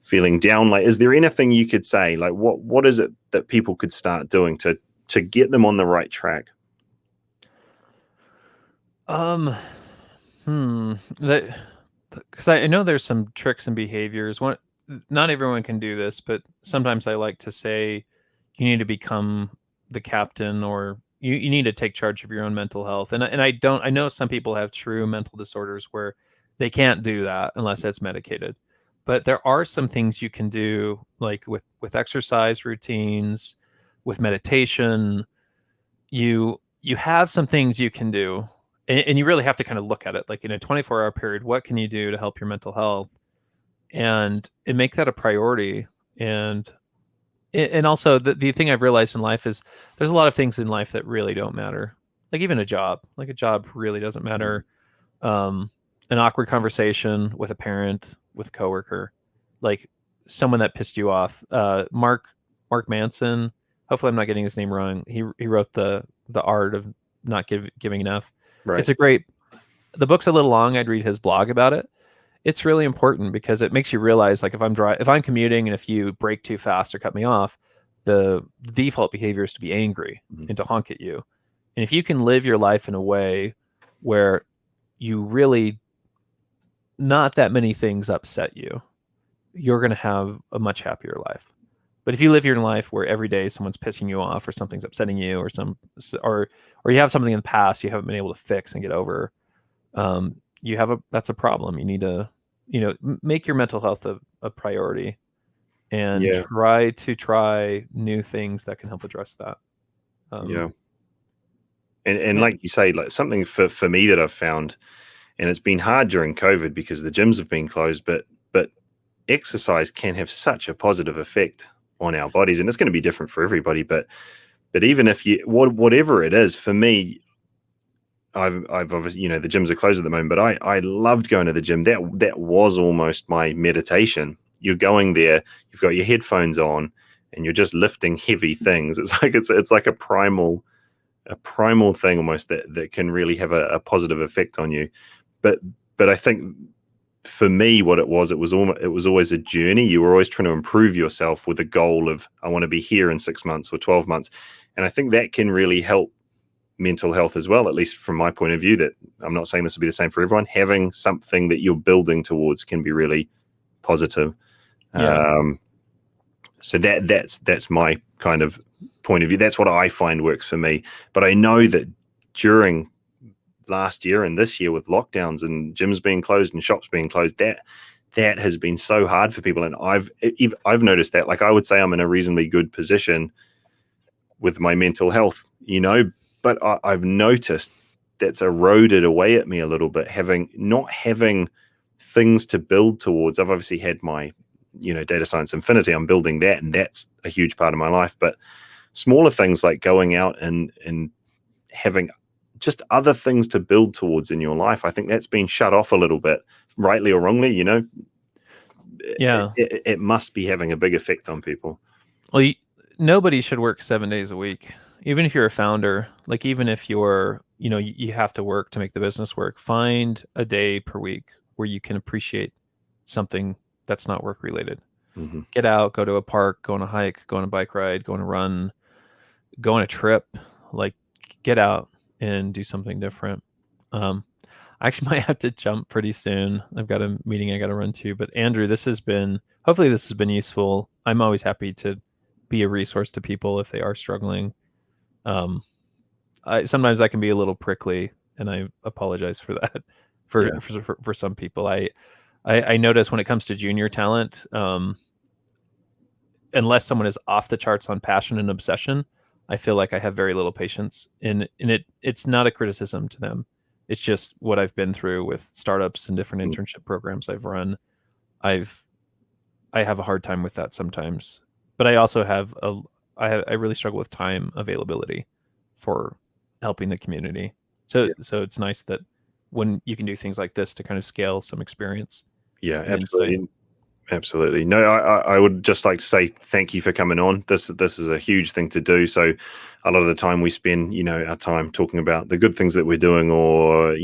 feeling down. Like, is there anything you could say? Like, what is it that people could start doing to get them on the right track? Because I know there's some tricks and behaviors. Not everyone can do this, but sometimes I like to say you need to become the captain, or you need to take charge of your own mental health. And I know some people have true mental disorders where they can't do that unless it's medicated. But there are some things you can do, like with exercise routines, with meditation. You have some things you can do, and you really have to kind of look at it like in a 24-hour period. What can you do to help your mental health, and make that a priority? And also the thing I've realized in life is there's a lot of things in life that really don't matter. Like even a job really doesn't matter. An awkward conversation with a parent, with a coworker, like someone that pissed you off. Mark Manson. Hopefully I'm not getting his name wrong. He wrote the Art of Not Giving Enough. Right. It's a great, the book's a little long. I'd read his blog about it. It's really important because it makes you realize, like, if I'm commuting and if you brake too fast or cut me off, the default behavior is to be angry and to honk at you. And if you can live your life in a way where you really, not that many things upset you, you're going to have a much happier life. But if you live your life where every day someone's pissing you off, or something's upsetting you, or you have something in the past you haven't been able to fix and get over, that's a problem. You need to, make your mental health a priority, and try new things that can help address that. And like you say, like something for me that I've found, and it's been hard during COVID because the gyms have been closed, but exercise can have such a positive effect on our bodies, and it's going to be different for everybody. But even if whatever it is, for me, I've obviously, the gyms are closed at the moment, but I loved going to the gym. That was almost my meditation. You're going there, you've got your headphones on, and you're just lifting heavy things. It's like a primal thing almost that can really have a positive effect on you. But I think for me, what it was always a journey. You were always trying to improve yourself with a goal of, I want to be here in 6 months or 12 months. And I think that can really help mental health as well, at least from my point of view. That I'm not saying this will be the same for everyone. Having something that you're building towards can be really positive. So that's my kind of point of view. That's what I find works for me. But I know that during last year and this year, with lockdowns and gyms being closed and shops being closed, that has been so hard for people. And I've noticed that. Like, I would say I'm in a reasonably good position with my mental health, but I've noticed that's eroded away at me a little bit, not having things to build towards. I've obviously had my data science infinity. I'm building that, and that's a huge part of my life. But smaller things like going out and having just other things to build towards in your life, I think that's been shut off a little bit, rightly or wrongly. It must be having a big effect on people. Well, nobody should work 7 days a week, even if you're a founder. Like, even if you're, you have to work to make the business work, find a day per week where you can appreciate something that's not work related. Mm-hmm. Get out, go to a park, go on a hike, go on a bike ride, go on a run, go on a trip. Like, get out and do something different. I actually might have to jump pretty soon. I've got a meeting I got to run to. But Andrew, hopefully this has been useful. I'm always happy to be a resource to people if they are struggling. Sometimes I can be a little prickly, and I apologize for that for some people. I notice when it comes to junior talent, unless someone is off the charts on passion and obsession, I feel like I have very little patience. And it's not a criticism to them. It's just what I've been through with startups and different internship programs I've run. I have a hard time with that sometimes. But I also I really struggle with time availability for helping the community. So it's nice that when you can do things like this to kind of scale some experience. Yeah, absolutely. Absolutely. No, I would just like to say thank you for coming on. This is a huge thing to do. So a lot of the time we spend, our time talking about the good things that we're doing, or,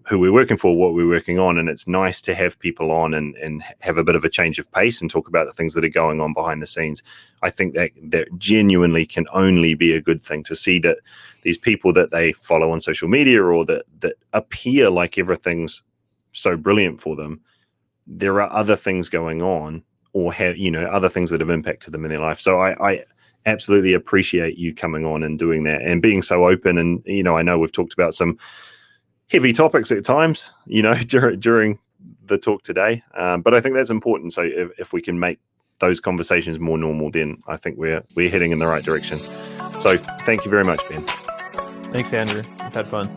who we're working for, what we're working on. And it's nice to have people on and have a bit of a change of pace and talk about the things that are going on behind the scenes. I think that genuinely can only be a good thing, to see that these people that they follow on social media, or that appear like everything's so brilliant for them, there are other things going on, or other things that have impacted them in their life. So I absolutely appreciate you coming on and doing that and being so open. And, I know we've talked about some heavy topics at times, during the talk today. But I think that's important. So if we can make those conversations more normal, then I think we're heading in the right direction. So thank you very much, Ben. Thanks, Andrew. I've had fun.